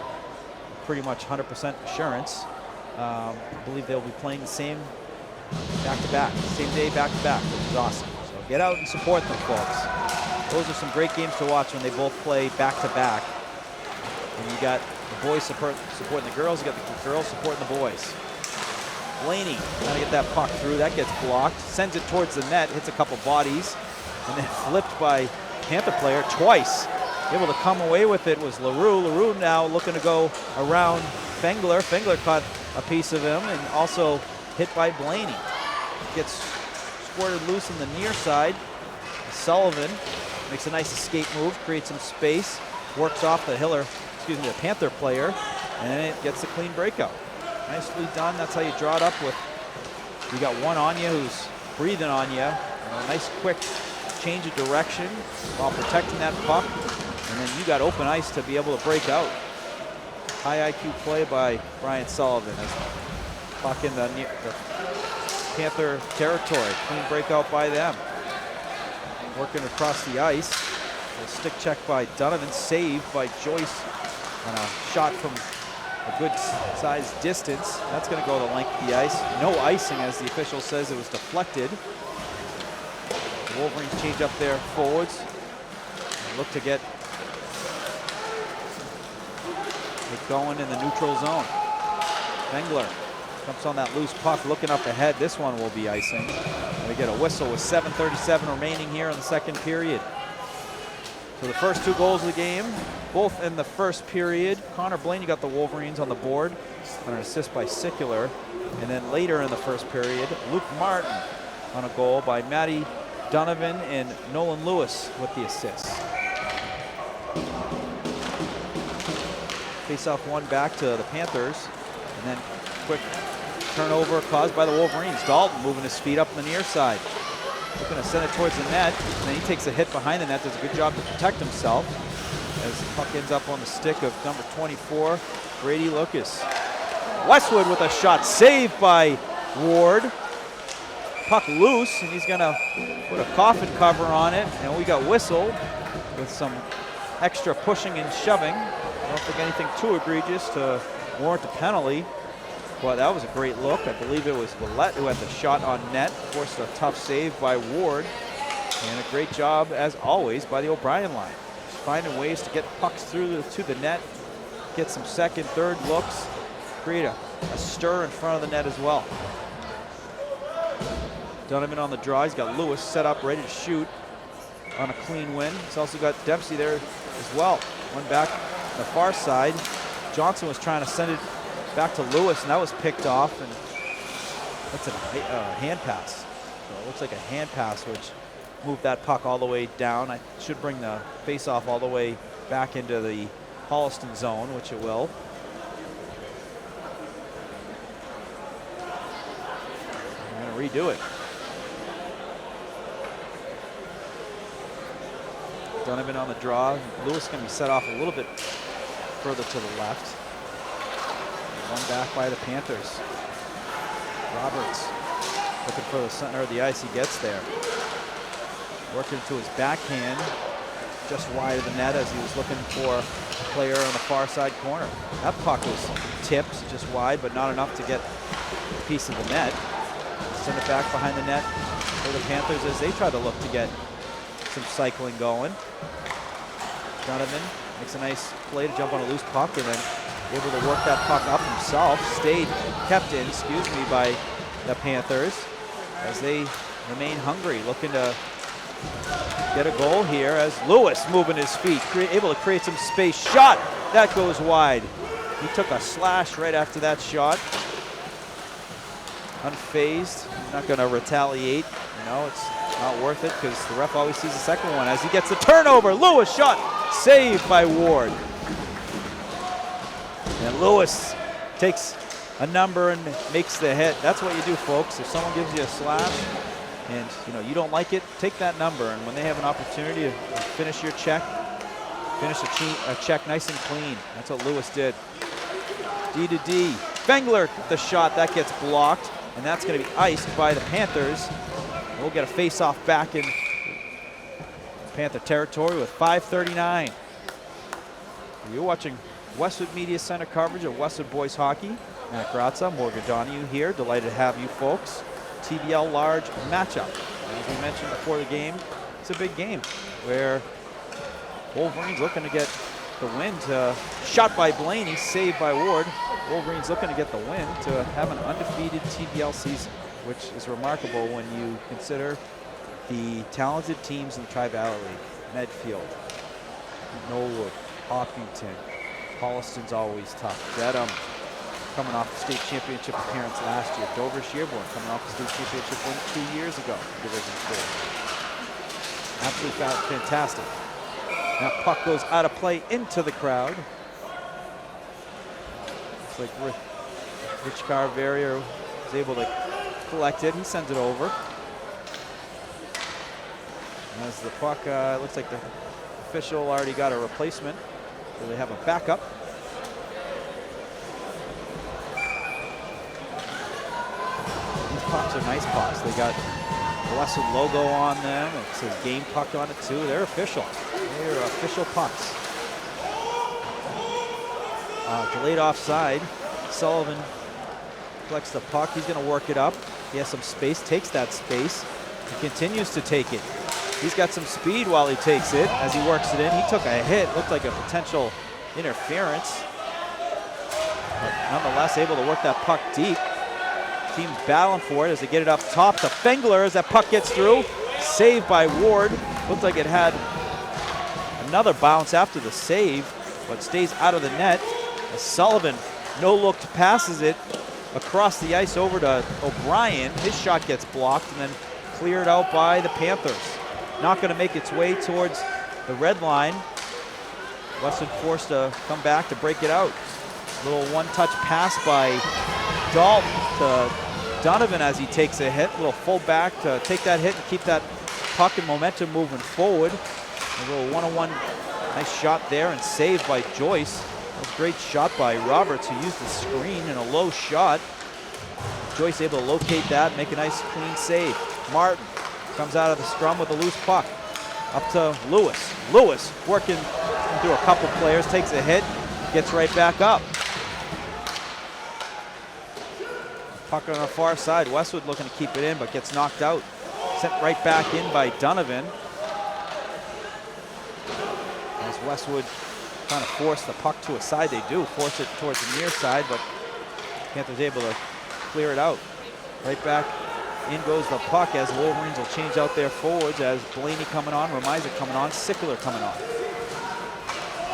pretty much 100% assurance, I believe they'll be playing the same back-to-back, same day back-to-back, which is awesome. So get out and support them, folks. Those are some great games to watch when they both play back-to-back. And you got the boys supporting the girls, you got the girls supporting the boys. Blaney trying to get that puck through, that gets blocked, sends it towards the net, hits a couple bodies, and then flipped by Panther player twice. Able to come away with it was LaRue. LaRue now looking to go around Fengler. Fengler caught a piece of him and also hit by Blaney. Gets squirted loose in the near side. Sullivan makes a nice escape move, creates some space, works off the the Panther player, and it gets a clean breakout. Nicely done. That's how you draw it up with, you got one on you who's breathing on you. And a nice quick change of direction while protecting that puck. And then you got open ice to be able to break out. High IQ play by Brian Sullivan as puck in the Panther territory. Clean breakout by them. Working across the ice. A stick check by Donovan, saved by Joyce on a shot from a good size distance. That's going to go the length of the ice. No icing, as the official says. It was deflected. The Wolverines change up their forwards and look to get it going in the neutral zone. Fengler Jumps on that loose puck, looking up ahead. This one will be icing. We get a whistle with 7:37 remaining here in the second period. So the first 2 goals of the game, both in the first period. Connor Blaney got the Wolverines on the board on an assist by Sicular. And then later in the first period, Luke Martin on a goal by Matty Donovan and Nolan Lewis with the assists. Face off one back to the Panthers, and then quick turnover caused by the Wolverines. Dalton moving his feet up on the near side. Looking to send it towards the net, and then he takes a hit behind the net, does a good job to protect himself as the puck ends up on the stick of number 24, Brady Lucas. Westwood with a shot saved by Ward. Puck loose, and he's gonna put a coffin cover on it, and we got whistled with some extra pushing and shoving. I don't think anything too egregious to warrant a penalty, but that was a great look. I believe it was Willette who had the shot on net, forced a tough save by Ward, and a great job, as always, by the O'Brien line. Just finding ways to get pucks through to the net, get some second, third looks, create a stir in front of the net as well. Donovan on the draw. He's got Lewis set up, ready to shoot on a clean win. He's also got Dempsey there as well. One back on the far side. Johnson was trying to send it back to Lewis, and that was picked off, and that's a hand pass. So it looks like a hand pass, which moved that puck all the way down. I should bring the face-off all the way back into the Holliston zone, which it will. I'm going to redo it. Donovan on the draw. Lewis going to be set off a little bit further to the left. One back by the Panthers. Roberts looking for the center of the ice. He gets there. Working to his backhand, just wide of the net as he was looking for a player on the far side corner. That puck was tipped just wide, but not enough to get a piece of the net. Send it back behind the net for the Panthers as they try to look to get some cycling going. Donovan makes a nice play to jump on a loose puck and then able to work that puck up himself. Kept in, by the Panthers as they remain hungry, looking to get a goal here as Lewis moving his feet, able to create some space. Shot, that goes wide. He took a slash right after that shot. Unfazed, not going to retaliate. You know, it's not worth it because the ref always sees the second one as he gets the turnover. Lewis shot, saved by Ward. And Lewis takes a number and makes the hit. That's what you do, folks. If someone gives you a slash and you don't like it, take that number. And when they have an opportunity to finish your check, finish a check nice and clean. That's what Lewis did. D to D. Fengler, the shot, that gets blocked. And that's going to be iced by the Panthers. We'll get a face-off back in Panther territory with 5:39. You're watching Westwood Media Center coverage of Westwood Boys Hockey. Matt Grazza, Morgan Donahue here. Delighted to have you folks. TBL large matchup. As we mentioned before the game, it's a big game where Wolverines looking to get the win. Shot by Blaney, saved by Ward. Wolverines looking to get the win to have an undefeated TBL season, which is remarkable when you consider the talented teams in the Tri-Valley League. Medfield, Knollwood, Hopkinton, Holliston's always tough. Dedham coming off the state championship appearance last year. Dover Sherborne coming off the state championship win 2 years ago in Division 4. Absolutely fantastic. That puck goes out of play into the crowd. Looks like Rich Carveria was able to collect it. He sends it over. As the puck, looks like the official already got a replacement. So they have a backup. These pucks are nice pucks. They got the Westwood logo on them. It says game puck on it too. They're official. They're official pucks. Delayed offside. Sullivan collects the puck. He's going to work it up. He has some space, takes that space. He continues to take it. He's got some speed while he takes it as he works it in. He took a hit, looked like a potential interference. But nonetheless, able to work that puck deep. teams battling for it as they get it up top to Fengler as that puck gets through. Saved by Ward. Looked like it had another bounce after the save, but stays out of the net. As Sullivan no-look passes it across the ice over to O'Brien. His shot gets blocked and then cleared out by the Panthers. Not going to make its way towards the red line. Westwood forced to come back to break it out. Little one-touch pass by Dalton to Donovan as he takes a hit. Little full back to take that hit and keep that puck and momentum moving forward. A little one-on-one nice shot there and saved by Joyce. A great shot by Roberts, who used the screen in a low shot. Joyce able to locate that, make a nice clean save. Martin comes out of the scrum with a loose puck. Up to Lewis. Lewis working through a couple players, takes a hit, gets right back up. Puck on the far side. Westwood looking to keep it in, but gets knocked out. Sent right back in by Donovan. As Westwood trying to force the puck to a side, they do force it towards the near side, but Panthers able to clear it out. Right back in goes the puck as the Wolverines will change out their forwards as Blaney coming on, Remiza coming on, Sickler coming on.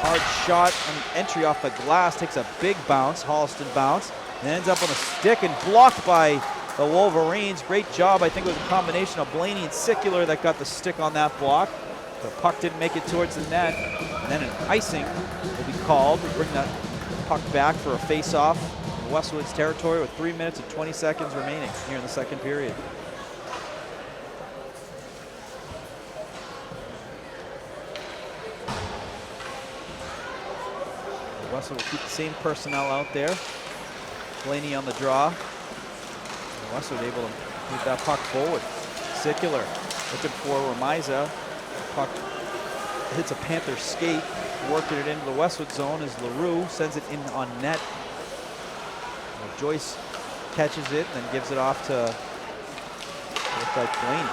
Hard shot and entry off the glass, takes a big bounce, Holliston bounce, and ends up on a stick and blocked by the Wolverines. Great job. I think it was a combination of Blaney and Sickler that got the stick on that block. The puck didn't make it towards the net, and then an icing will be called to bring that puck back for a face-off in Westwood's territory with 3 minutes and 20 seconds remaining here in the second period. Westwood will keep the same personnel out there. Blaney on the draw. And Westwood able to move that puck forward. Sickler looking for Remiza. Puck hits a Panther skate, working it into the Westwood zone as LaRue sends it in on net. Well, Joyce catches it and then gives it off to, looks like Blaney.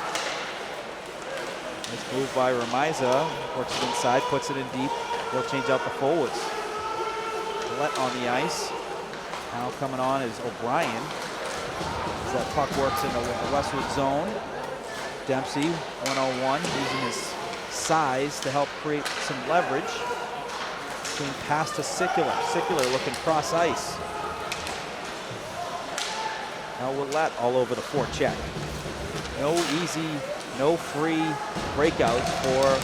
Nice move by Remiza, works it inside, puts it in deep. They'll change out the forwards. Let on the ice. Now coming on is O'Brien as that puck works into the Westwood zone. Dempsey, 1-on-1, using his size to help create some leverage. Clean pass to Sickler. Sickler looking cross ice. Now Willett all over the forecheck. No easy, no free breakouts for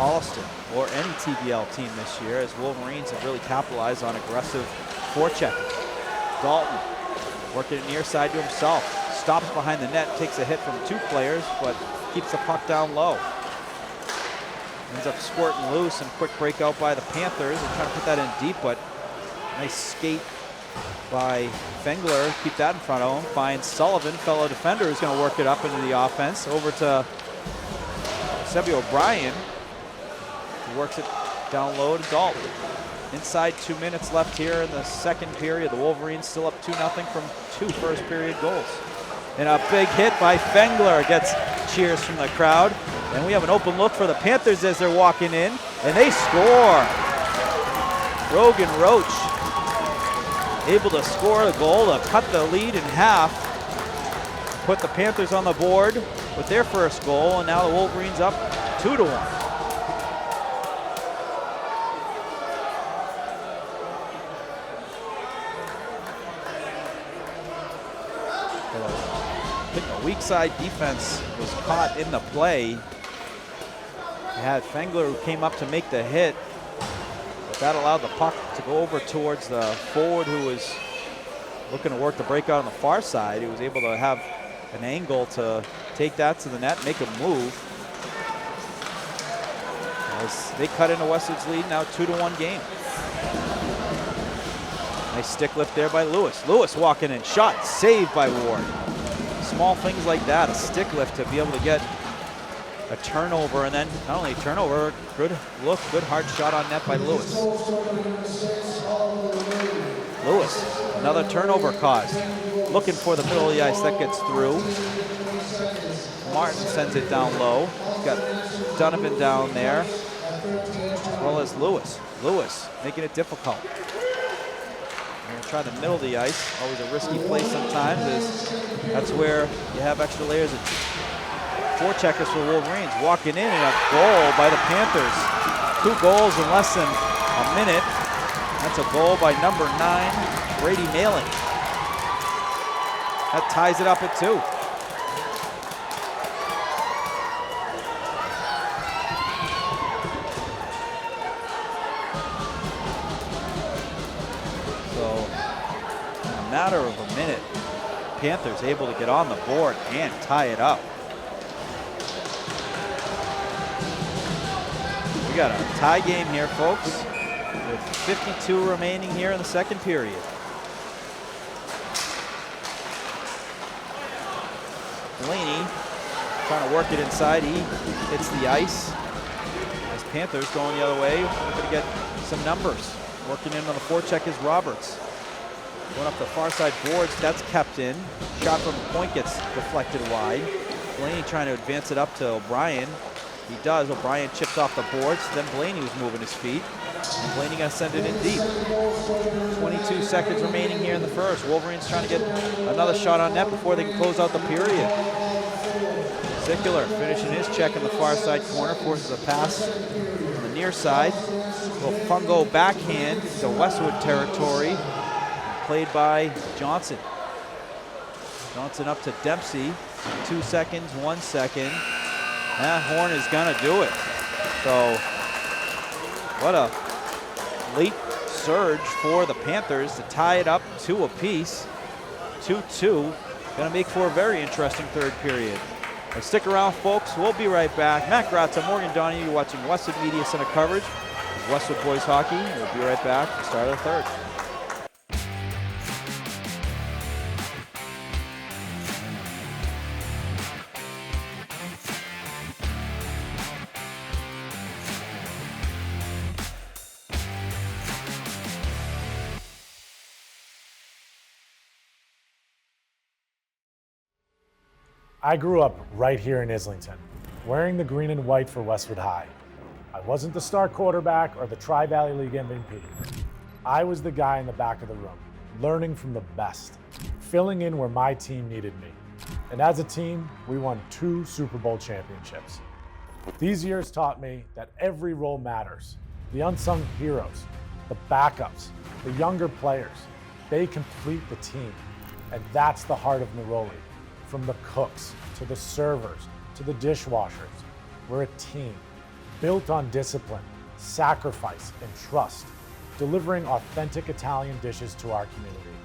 Holliston or any TBL team this year, as Wolverines have really capitalized on aggressive forechecking. Dalton working it near side to himself. Stops behind the net, takes a hit from two players, but keeps the puck down low. Ends up squirting loose and quick breakout by the Panthers. They're trying to put that in deep, but nice skate by Fengler. Keep that in front of him. Finds Sullivan, fellow defender, who's going to work it up into the offense. Over to Sebi O'Brien, who works it down low to Dalton. Inside 2 minutes left here in the second period. The Wolverines still up 2-0 from 2 first period goals. And a big hit by Fengler gets cheers from the crowd. And we have an open look for the Panthers as they're walking in, and they score. Rogan Roach able to score a goal to cut the lead in half. Put the Panthers on the board with their first goal, and now the Wolverines up 2-1. I think the weak side defense was caught in the play. You had Fengler who came up to make the hit, but that allowed the puck to go over towards the forward who was looking to work the breakout on the far side. He was able to have an angle to take that to the net, make a move. As they cut into Westwood's lead, now 2-1 game. Nice stick lift there by Lewis. Lewis walking in, shot, saved by Ward. Small things like that, a stick lift to be able to get a turnover, and then not only a turnover, good look, good hard shot on net by Lewis. Lewis, another turnover caused. Looking for the middle of the ice, that gets through. Martin sends it down low. He's got Donovan down there, as well as Lewis. Lewis making it difficult. We're going to try the middle of the ice. Always a risky play sometimes. That's where you have extra layers of forecheckers for Wolverines. Walking in and a goal by the Panthers. 2 goals in less than a minute. That's a goal by number 9, Brady Malin. That ties it up at 2. Matter of a minute, Panthers able to get on the board and tie it up. We got a tie game here, folks, with 52 remaining here in the second period. Delaney trying to work it inside. He hits the ice. As Panthers going the other way, we're going to get some numbers. Working in on the forecheck is Roberts. Going up the far side boards, that's kept in. Shot from the point gets deflected wide. Blaney trying to advance it up to O'Brien. He does. O'Brien chips off the boards. Then Blaney was moving his feet. And Blaney going to send it in deep. 22 seconds remaining here in the first. Wolverines trying to get another shot on net before they can close out the period. Zickler finishing his check in the far side corner, forces a pass on the near side. Little fungo backhand to Westwood territory. Played by Johnson. Johnson up to Dempsey. 2 seconds, 1 second. That Horn is gonna do it. So, what a late surge for the Panthers to tie it up 2 apiece. 2-2. Gonna make for a very interesting third period. But stick around, folks. We'll be right back. Matt Gratza, Morgan Donahue. You're watching Westwood Media Center coverage of Westwood Boys Hockey. We'll be right back for the start of the third. I grew up right here in Islington, wearing the green and white for Westwood High. I wasn't the star quarterback or the Tri-Valley League MVP. I was the guy in the back of the room, learning from the best, filling in where my team needed me. And as a team, we won 2 Super Bowl championships. These years taught me that every role matters. The unsung heroes, the backups, the younger players, they complete the team. And that's the heart of Neroli. From the cooks, to the servers, to the dishwashers, we're a team, built on discipline, sacrifice, and trust, delivering authentic Italian dishes to our community.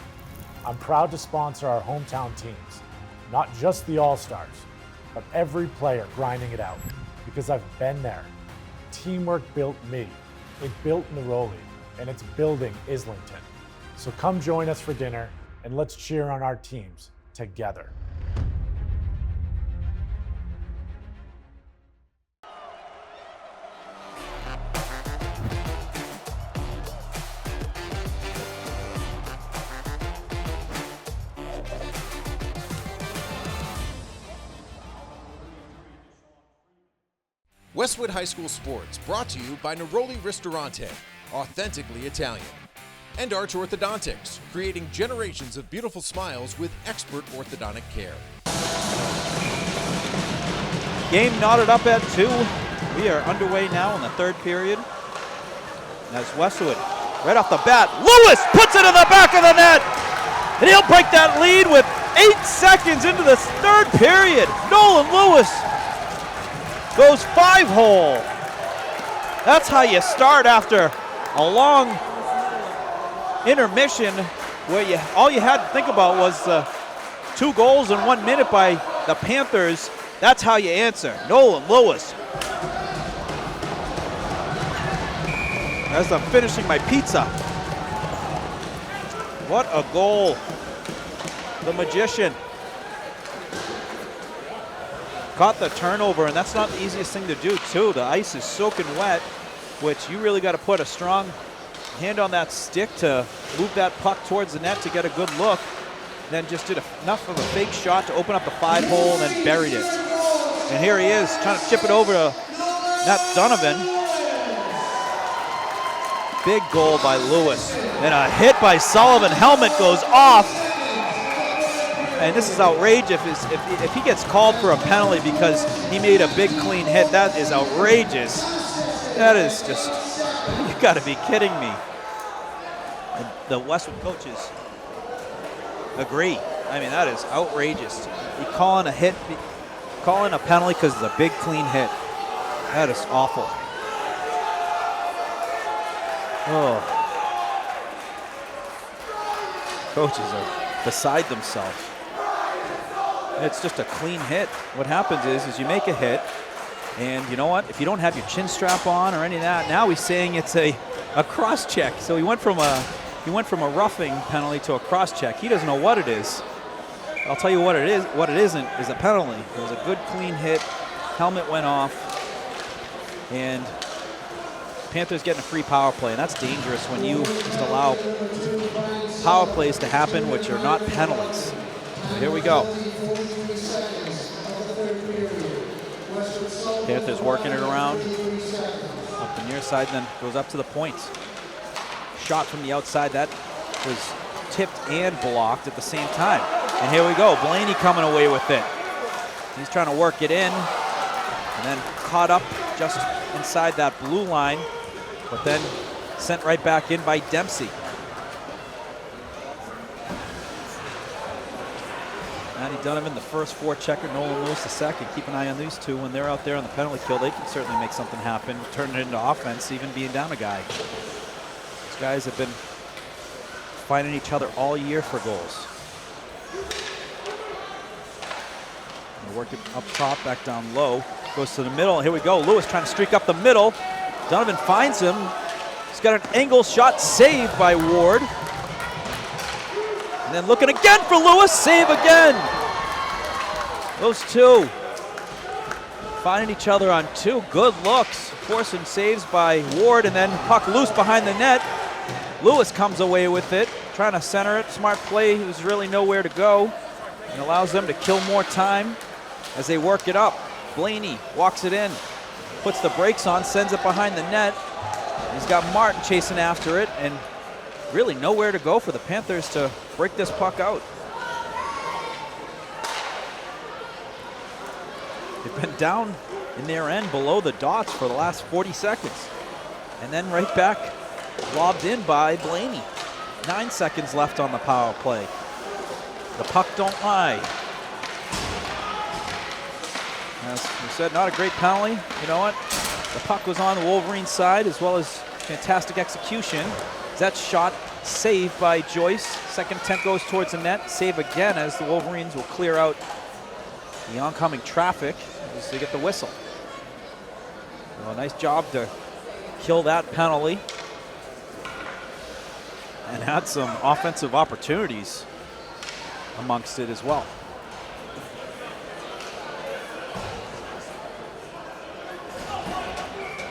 I'm proud to sponsor our hometown teams, not just the All-Stars, but every player grinding it out, because I've been there. Teamwork built me, it built Neroli, and it's building Islington. So come join us for dinner, and let's cheer on our teams together. Westwood High School Sports brought to you by Neroli Ristorante, authentically Italian. And Arch Orthodontics, creating generations of beautiful smiles with expert orthodontic care. Game knotted up at 2. We are underway now in the third period. As Westwood, right off the bat, Lewis puts it in the back of the net. And he'll break that lead with 8 seconds into the third period. Nolan Lewis goes 5-hole. That's how you start after a long intermission where all you had to think about was 2 goals in 1 minute by the Panthers. That's how you answer. Nolan Lewis. As I'm finishing my pizza. What a goal. The Magician caught the turnover, and that's not the easiest thing to do, too. The ice is soaking wet, which you really got to put a strong hand on that stick to move that puck towards the net to get a good look. Then just did enough of a fake shot to open up the 5-hole and then buried it. And here he is trying to chip it over to Matt Donovan. Big goal by Lewis. And a hit by Sullivan. Helmet goes off. And this is outrageous. If he gets called for a penalty because he made a big clean hit, that is outrageous. That is just, you gotta be kidding me. And the Westwood coaches agree. I mean, that is outrageous. You calling a hit, calling a penalty because it's a big clean hit. That is awful. Oh. Coaches are beside themselves. It's just a clean hit. What happens is you make a hit, and you know what? If you don't have your chin strap on or any of that, now he's saying it's a cross check. So he went from a roughing penalty to a cross check. He doesn't know what it is. I'll tell you what it is. What it isn't is a penalty. It was a good clean hit. Helmet went off, and Panthers getting a free power play, and that's dangerous when you just allow power plays to happen which are not penalties. So here we go. Panthers working it around up the near side, then goes up to the point. Shot from the outside that was tipped and blocked at the same time. And here we go, Blaney coming away with it. He's trying to work it in, and then caught up just inside that blue line, but then sent right back in by Dempsey. Matty Donovan, the first forechecker, Nolan Lewis, the second. Keep an eye on these two. When they're out there on the penalty kill, they can certainly make something happen, turn it into offense, even being down a guy. These guys have been finding each other all year for goals. They work it up top, back down low, goes to the middle. Here we go, Lewis trying to streak up the middle. Donovan finds him. He's got an angle shot, saved by Ward. And then looking again for Lewis, save again. Those two finding each other on two good looks. Forcing saves by Ward, and then puck loose behind the net. Lewis comes away with it, trying to center it. Smart play, there's really nowhere to go. And allows them to kill more time as they work it up. Blaney walks it in, puts the brakes on, sends it behind the net. He's got Martin chasing after it, and really nowhere to go for the Panthers to break this puck out. They've been down in their end below the dots for the last 40 seconds. And then right back, lobbed in by Blaney. 9 seconds left on the power play. The puck don't lie. As we said, not a great penalty. You know what? The puck was on the Wolverine side, as well as fantastic execution. That shot saved by Joyce. Second attempt goes towards the net. Save again as the Wolverines will clear out the oncoming traffic as they get the whistle. So a nice job to kill that penalty and had some offensive opportunities amongst it as well.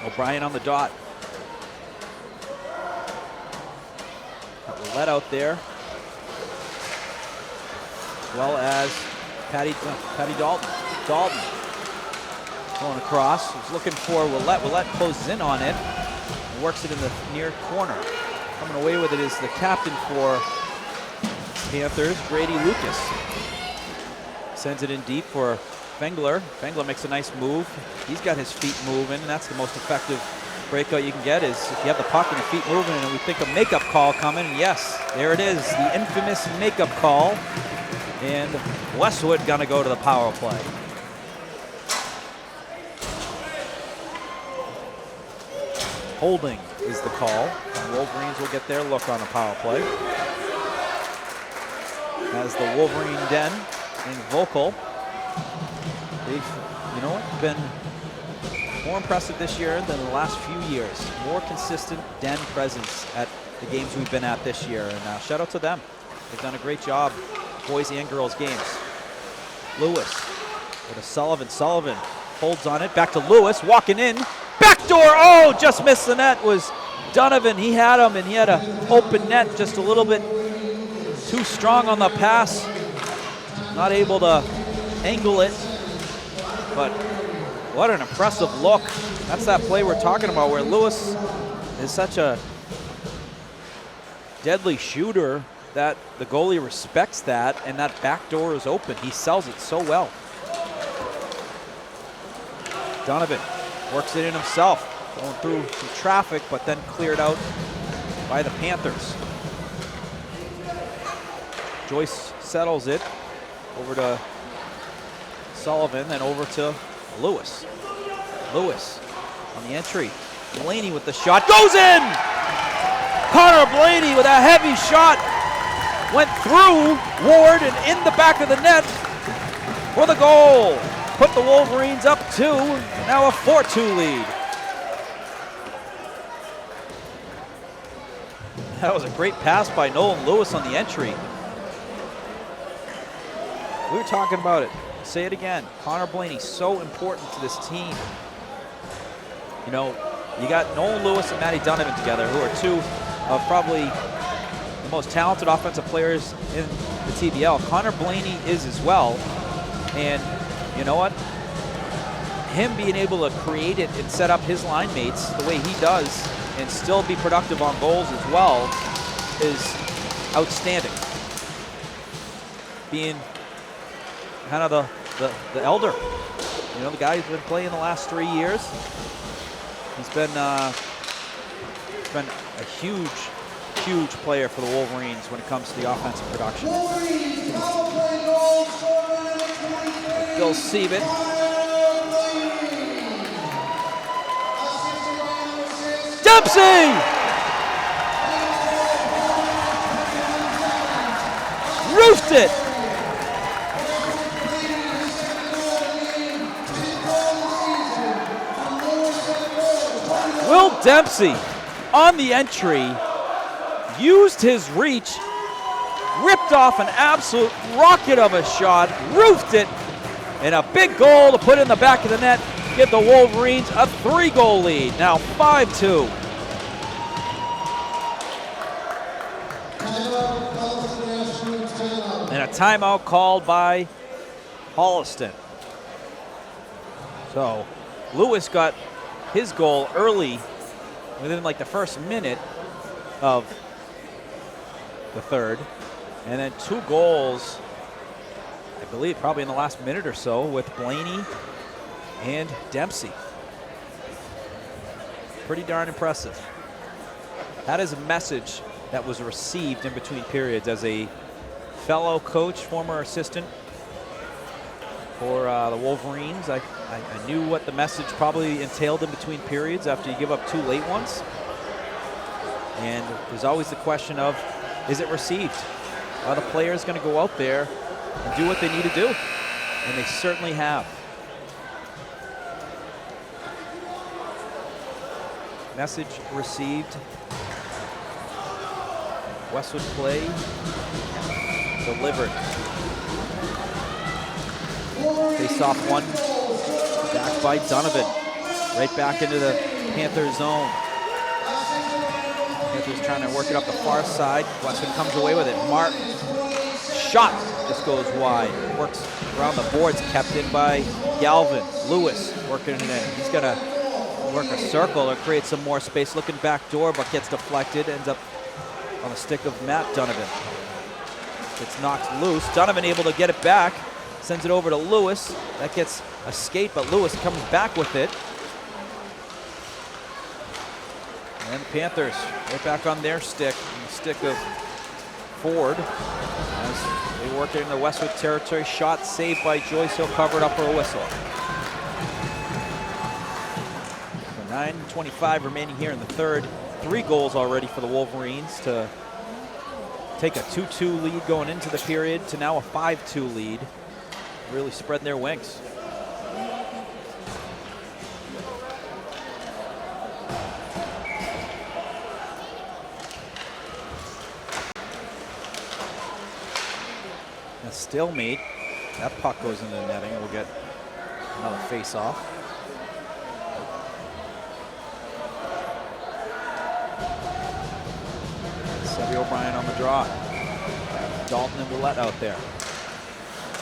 O'Brien on the dot. Let out there, as well as Patty Dalton. Dalton going across. He's looking for Willette. Willette closes in on it and works it in the near corner. Coming away with it is the captain for Panthers, Grady Lucas. Sends it in deep for Fengler. Fengler makes a nice move. He's got his feet moving, and that's the most effective breakout you can get is if you have the puck and your feet moving, and we think a makeup call coming. And yes, there it is, the infamous makeup call. And Westwood gonna go to the power play. Holding is the call. And Wolverines will get their look on the power play. As the Wolverine Den and Vocal, they've, you know what, been more impressive this year than the last few years. More consistent Den presence at the games we've been at this year. And shout out to them. They've done a great job, boys and girls games. Lewis with a Sullivan. Sullivan holds on it. Back to Lewis, walking in. Backdoor, oh, just missed the net was Donovan. He had him, and he had an open net, just a little bit too strong on the pass. Not able to angle it, but what an impressive look. That's that play we're talking about where Lewis is such a deadly shooter that the goalie respects that, and that back door is open. He sells it so well. Donovan works it in himself, going through some traffic, but then cleared out by the Panthers. Joyce settles it over to Sullivan, then over to Lewis. Lewis on the entry. Blaney with the shot, goes in! Connor Blaney with a heavy shot, went through Ward and in the back of the net for the goal. Put the Wolverines up 2, now a 4-2 lead. That was a great pass by Nolan Lewis on the entry. We were talking about it. Say it again. Connor Blaney, so important to this team. You know, you got Nolan Lewis and Matty Donovan together, who are 2 of probably the most talented offensive players in the TBL. Connor Blaney is as well. And you know what? Him being able to create it and set up his line mates the way he does and still be productive on goals as well is outstanding. Being kind of the elder. You know, the guy who's been playing the last 3 years. He's been a huge player for the Wolverines when it comes to the offensive production. Bill Siebert. Dempsey! Roofed it! Will Dempsey on the entry used his reach, ripped off an absolute rocket of a shot, roofed it, and a big goal to put in the back of the net, give the Wolverines a 3-goal lead, now 5-2. And a timeout called by Holliston. So Lewis got his goal early, within like the first minute of the third, and then 2 goals, I believe probably in the last minute or so, with Blaney and Dempsey. Pretty darn impressive. That is a message that was received in between periods as a fellow coach, former assistant for the Wolverines. I knew what the message probably entailed in between periods after you give up 2 late ones. And there's always the question of, is it received? Are the players going to go out there and do what they need to do? And they certainly have. Message received. Westwood play delivered. Face off 1, back by Donovan. Right back into the Panthers zone. Panthers trying to work it up the far side. Westwood comes away with it. Mark, shot, just goes wide. Works around the boards, kept in by Galvin. Lewis working it in. He's gonna work a circle or create some more space. Looking back door, but gets deflected. Ends up on the stick of Matt Donovan. Gets knocked loose. Donovan able to get it back. Sends it over to Lewis. That gets a skate, but Lewis comes back with it. And the Panthers right back on their stick, the stick of Ford, as they work it in the Westwood territory. Shot saved by Joyce. He'll cover it up for a whistle. So 9:25 remaining here in the third. 3 goals already for the Wolverines to take a 2-2 lead going into the period to now a 5-2 lead. Really spreading their wings. A stalemate. That puck goes into the netting. We'll get another face-off. Sebby O'Brien on the draw. Dalton and Willette out there.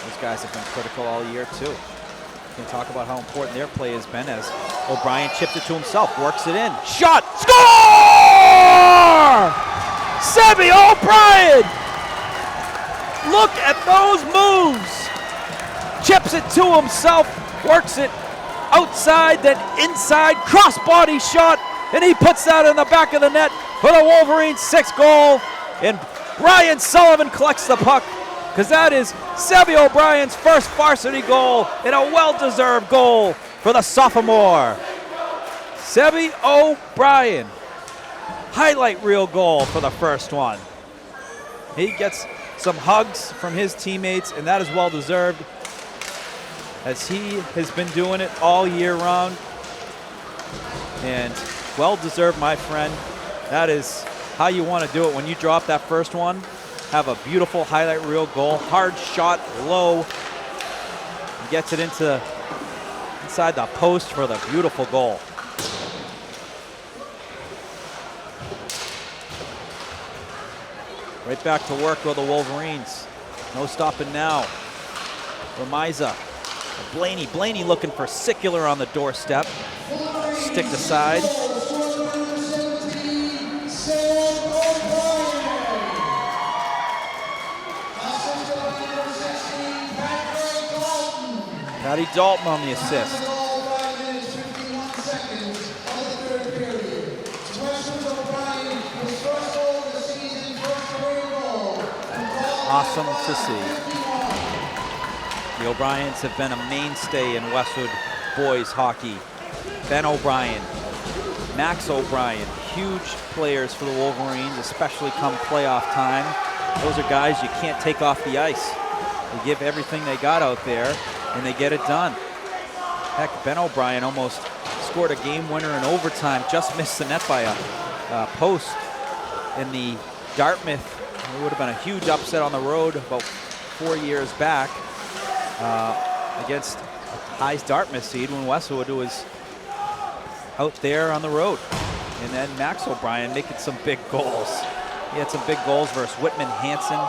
Those guys have been critical all year too. We can talk about how important their play has been as O'Brien chips it to himself, works it in. Shot! Score! Sebby O'Brien! Look at those moves! Chips it to himself, works it outside, then inside, crossbody shot, and he puts that in the back of the net for the Wolverines' 6th goal. And Brian Sullivan collects the puck, because that is Sebby O'Brien's first varsity goal, and a well-deserved goal for the sophomore. Sebby O'Brien, highlight reel goal for the first one. He gets some hugs from his teammates, and that is well-deserved, as he has been doing it all year round. And well-deserved, my friend. That is how you want to do it when you drop that first one. Have a beautiful highlight reel goal. Hard shot, low. Gets it inside the post for the beautiful goal. Right back to work with the Wolverines. No stopping now. Remiza. Blaney looking for Sicular on the doorstep. Stick aside. Patty Dalton on the assist. Awesome to see. The O'Briens have been a mainstay in Westwood Boys Hockey. Ben O'Brien, Max O'Brien, huge players for the Wolverines, especially come playoff time. Those are guys you can't take off the ice. They give everything they got out there, and they get it done. Heck, Ben O'Brien almost scored a game winner in overtime, just missed the net by a post in the Dartmouth. It would have been a huge upset on the road about 4 years back against a high Dartmouth seed when Westwood was out there on the road. And then Max O'Brien making some big goals. He had some big goals versus Whitman Hansen.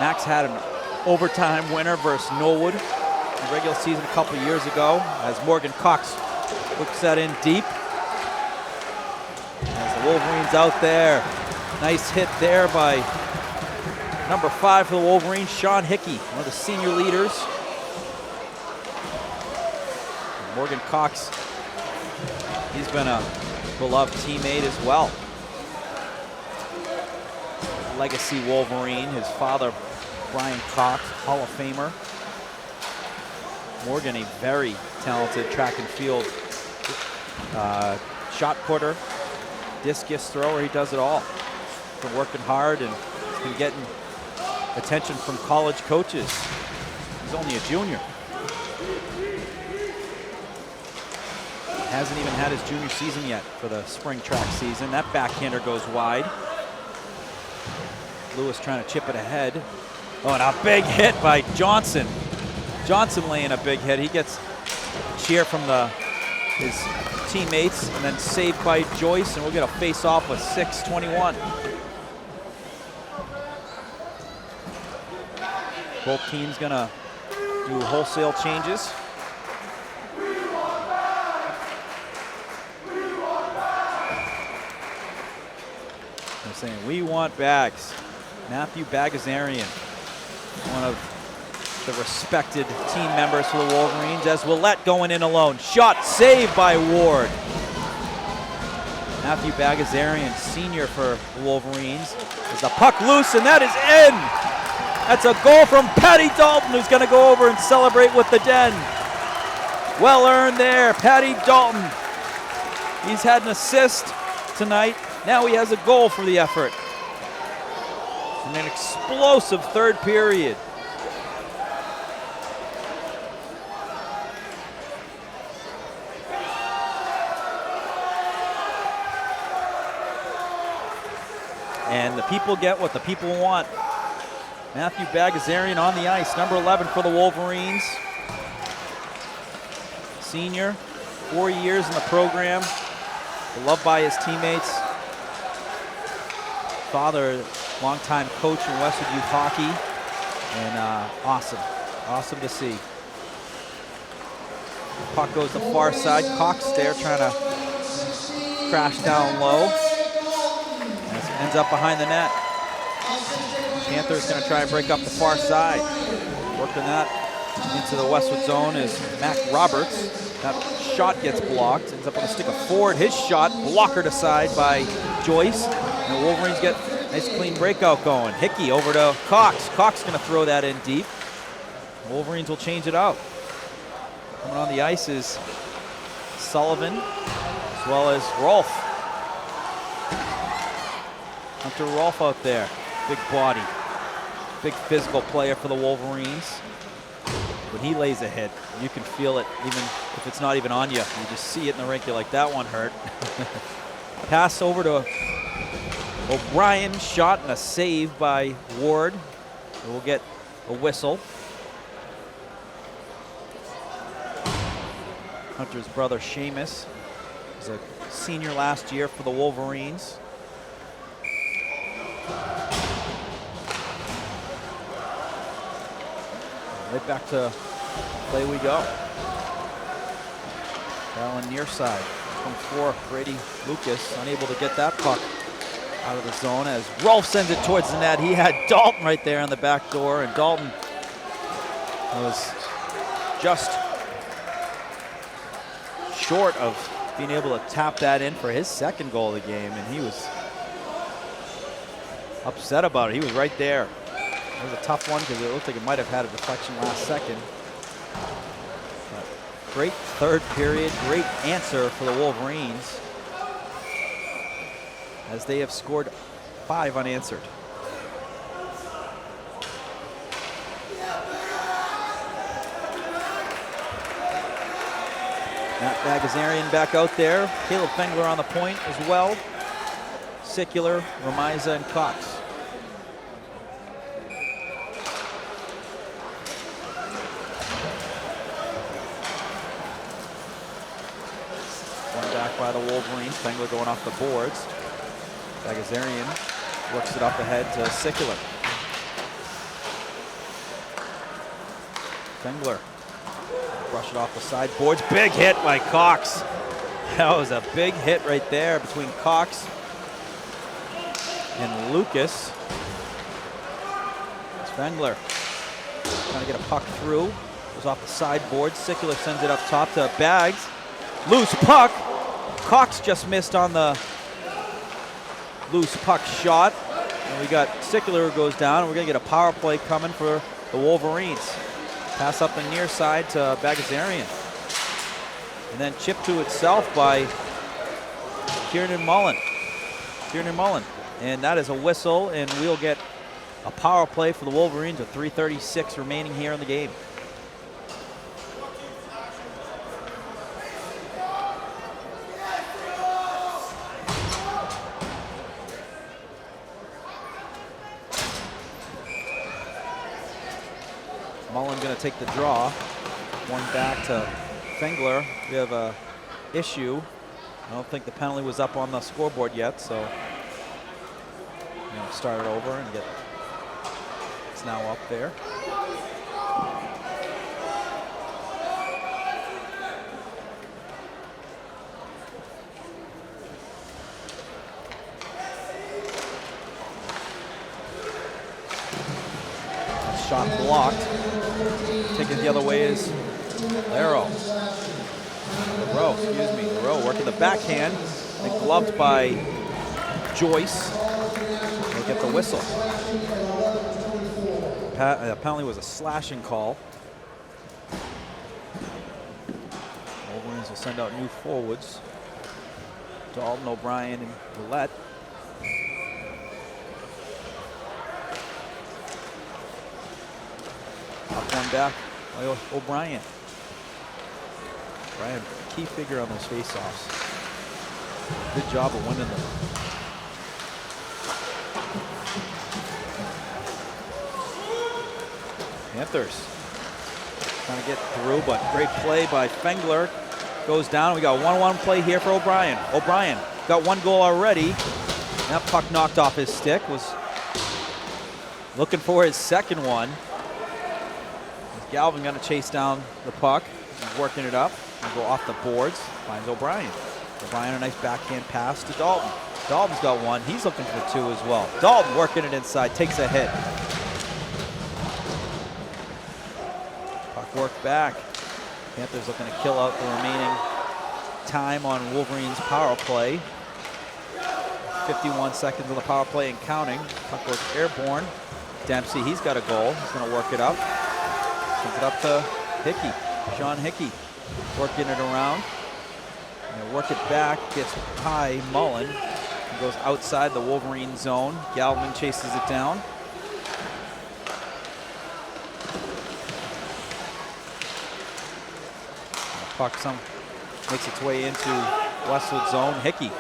Max had an overtime winner versus Norwood in the regular season a couple years ago, as Morgan Cox hooks that in deep. As the Wolverines out there. Nice hit there by number 5 for the Wolverines, Sean Hickey, one of the senior leaders. Morgan Cox, he's been a beloved teammate as well. Legacy Wolverine, his father, Brian Cox, Hall of Famer. Morgan, a very talented track and field shot putter, discus thrower, he does it all. He's been working hard and he's been getting attention from college coaches. He's only a junior. Hasn't even had his junior season yet for the spring track season. That backhander goes wide. Lewis trying to chip it ahead. Oh, and a big hit by Johnson. Johnson laying a big hit. He gets a cheer from his teammates, and then saved by Joyce, and we'll get a face-off with 6:21. Both teams gonna do wholesale changes. They're saying, we want Bags. Matthew Bagazarian, one of the respected team members for the Wolverines, as Willette going in alone. Shot saved by Ward. Matthew Bagazarian, senior for the Wolverines. There's the puck loose, and that is in. That's a goal from Patty Dalton, who's going to go over and celebrate with the Den. Well earned there, Patty Dalton. He's had an assist tonight. Now he has a goal for the effort. And an explosive third period. And the people get what the people want. Matthew Bagazarian on the ice, number 11 for the Wolverines. Senior, 4 years in the program, beloved by his teammates. Father, longtime coach in Westwood Youth Hockey, and awesome to see. Puck goes to the far side. Cox there trying to crash down low. As it ends up behind the net. Panthers going to try and break up the far side. Working that into the Westwood zone is Mac Roberts. That shot gets blocked. Ends up on the stick of Ford. His shot blockered aside by Joyce. And the Wolverines get a nice clean breakout going. Hickey over to Cox. Cox going to throw that in deep. The Wolverines will change it out. Coming on the ice is Sullivan as well as Rolfe. Hunter Rolfe out there. Big body. Big physical player for the Wolverines. When he lays a hit, you can feel it even if it's not even on you. You just see it in the rink, you're like, that one hurt. Pass over to O'Brien, shot and a save by Ward. So we'll get a whistle. Hunter's brother Seamus was a senior last year for the Wolverines. Right back to play we go. Allen near side. From 4, Brady Lucas unable to get that puck out of the zone as Rolfe sends it towards the net. He had Dalton right there on the back door, and Dalton was just short of being able to tap that in for his second goal of the game, and he was upset about it. He was right there. It was a tough one because it looked like it might have had a deflection last second. But great third period, great answer for the Wolverines as they have scored 5 unanswered. Matt Bagazarian back out there. Caleb Fengler on the point as well. Sicular, Ramiza, and Cox. One back by the Wolverines. Fengler going off the boards. Bagazarian works it up ahead to Sicular. Fengler. Brush it off the sideboards. Big hit by Cox. That was a big hit right there between Cox and Lucas. It's Fengler trying to get a puck through. Goes off the sideboard. Sicular sends it up top to Bags. Loose puck. Cox just missed on the loose puck shot. And we got Sicular who goes down, and we're going to get a power play coming for the Wolverines. Pass up the near side to Bagazarian. And then chipped to itself by Kieran Mullen. And that is a whistle, and we'll get a power play for the Wolverines with 3:36 remaining here in the game. Mullen going to take the draw. One back to Fengler. We have a issue. I don't think the penalty was up on the scoreboard yet, so start it over and it's now up there. Shot blocked. Taking it the other way is Leroux working the backhand and gloved by Joyce. They get the whistle. Apparently was a slashing call. Wolverines will send out new forwards. Dalton, O'Brien, and Roulette. Up one back by O'Brien. O'Brien, key figure on those faceoffs. Good job of winning them. Panthers trying to get through, but great play by Fengler. Goes down. We got a 1-1 play here for O'Brien. O'Brien got one goal already. That puck knocked off his stick. Was looking for his second one. Galvin going to chase down the puck. He's working it up. He'll go off the boards. Finds O'Brien. O'Brien, a nice backhand pass to Dalton. Dalton's got one. He's looking for two as well. Dalton working it inside, takes a hit. Puck worked back. Panthers looking to kill out the remaining time on Wolverines' power play. 51 seconds on the power play and counting. Puck works airborne. Dempsey, he's got a goal. He's going to work it up. Sends it up to Hickey. Sean Hickey working it around. And work it back, gets high. Mullen goes outside the Wolverine zone. Galvin chases it down. Puck makes its way into Westwood zone. Hickey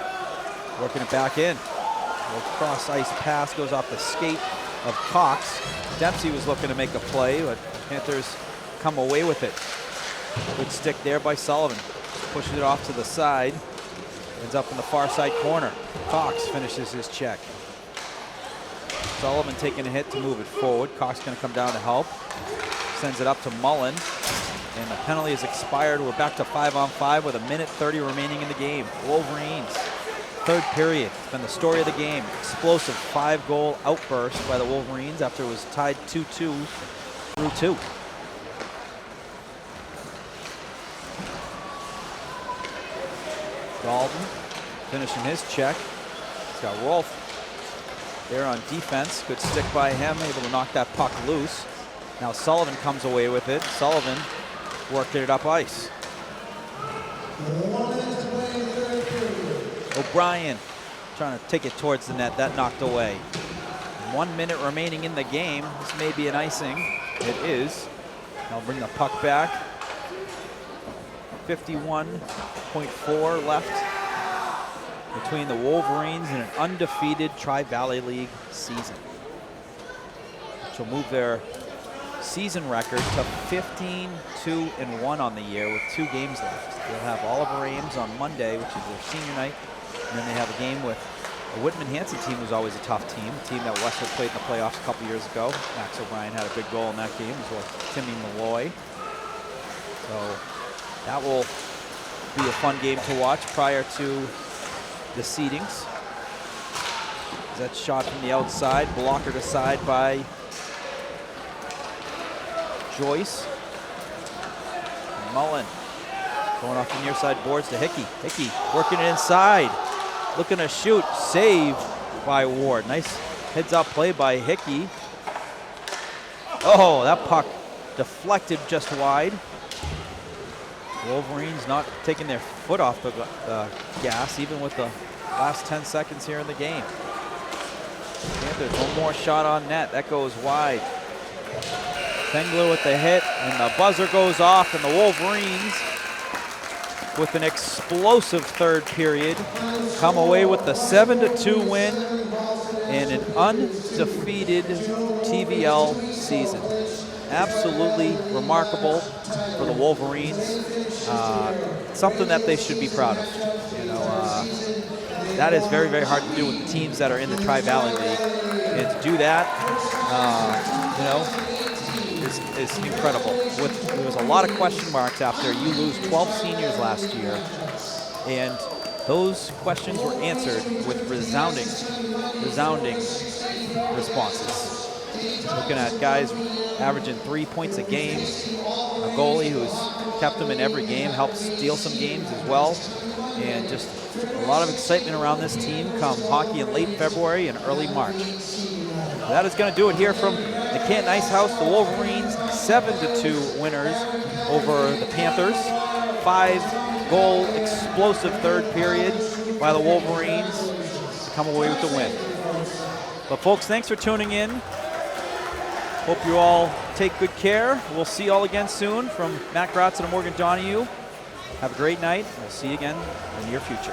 working it back in. A cross ice pass goes off the skate of Cox. Dempsey was looking to make a play, but Panthers come away with it. Good stick there by Sullivan. Pushes it off to the side. Ends up in the far side corner. Cox finishes his check. Sullivan taking a hit to move it forward. Cox going to come down to help. Sends it up to Mullen. And the penalty is expired. We're back to 5-on-5 with 1:30 remaining in the game. Wolverines, third period. It's been the story of the game. Explosive 5-goal outburst by the Wolverines after it was tied 2-2 through 2. Dalton finishing his check. He's got Rolf there on defense. Good stick by him, able to knock that puck loose. Now Sullivan comes away with it. Sullivan worked it up ice. O'Brien trying to take it towards the net. That knocked away. 1 minute remaining in the game. This may be an icing. It is. I'll bring the puck back. 51.4 left between the Wolverines and an undefeated Tri-Valley League season, which will move their season record to 15-2-1 on the year with 2 games left. They'll have Oliver Ames on Monday, which is their senior night, and then they have a game with the Whitman Hanson team, who's always a tough team, a team that Westwood played in the playoffs a couple years ago. Max O'Brien had a big goal in that game, as well as Timmy Malloy. So that will be a fun game to watch prior to the seedings. That shot from the outside, blockered aside by Joyce. Mullen going off the near side boards to Hickey. Hickey working it inside, looking to shoot, saved by Ward. Nice heads up play by Hickey. Oh, that puck deflected just wide. Wolverines not taking their foot off the gas, even with the last 10 seconds here in the game. Panthers, one more shot on net. That goes wide. Fengler with the hit, and the buzzer goes off, and the Wolverines, with an explosive third period, come away with the 7-2 win and an undefeated TVL season. Absolutely remarkable for the Wolverines. Something that they should be proud of. You know, that is very, very hard to do with the teams that are in the Tri-Valley League, and to do that, you know, is incredible. There was a lot of question marks after you lose 12 seniors last year, and those questions were answered with resounding responses. Looking at guys averaging 3 points a game, a goalie who's kept them in every game, helped steal some games as well, and just a lot of excitement around this team come hockey in late February and early March. That is going to do it here from the Canton Ice House. The Wolverines 7-2 winners over the Panthers. 5-goal explosive third period by the Wolverines to come away with the win. But folks, thanks for tuning in. Hope you all take good care. We'll see you all again soon. From Matt Gratz and Morgan Donahue, have a great night. We'll see you again in the near future.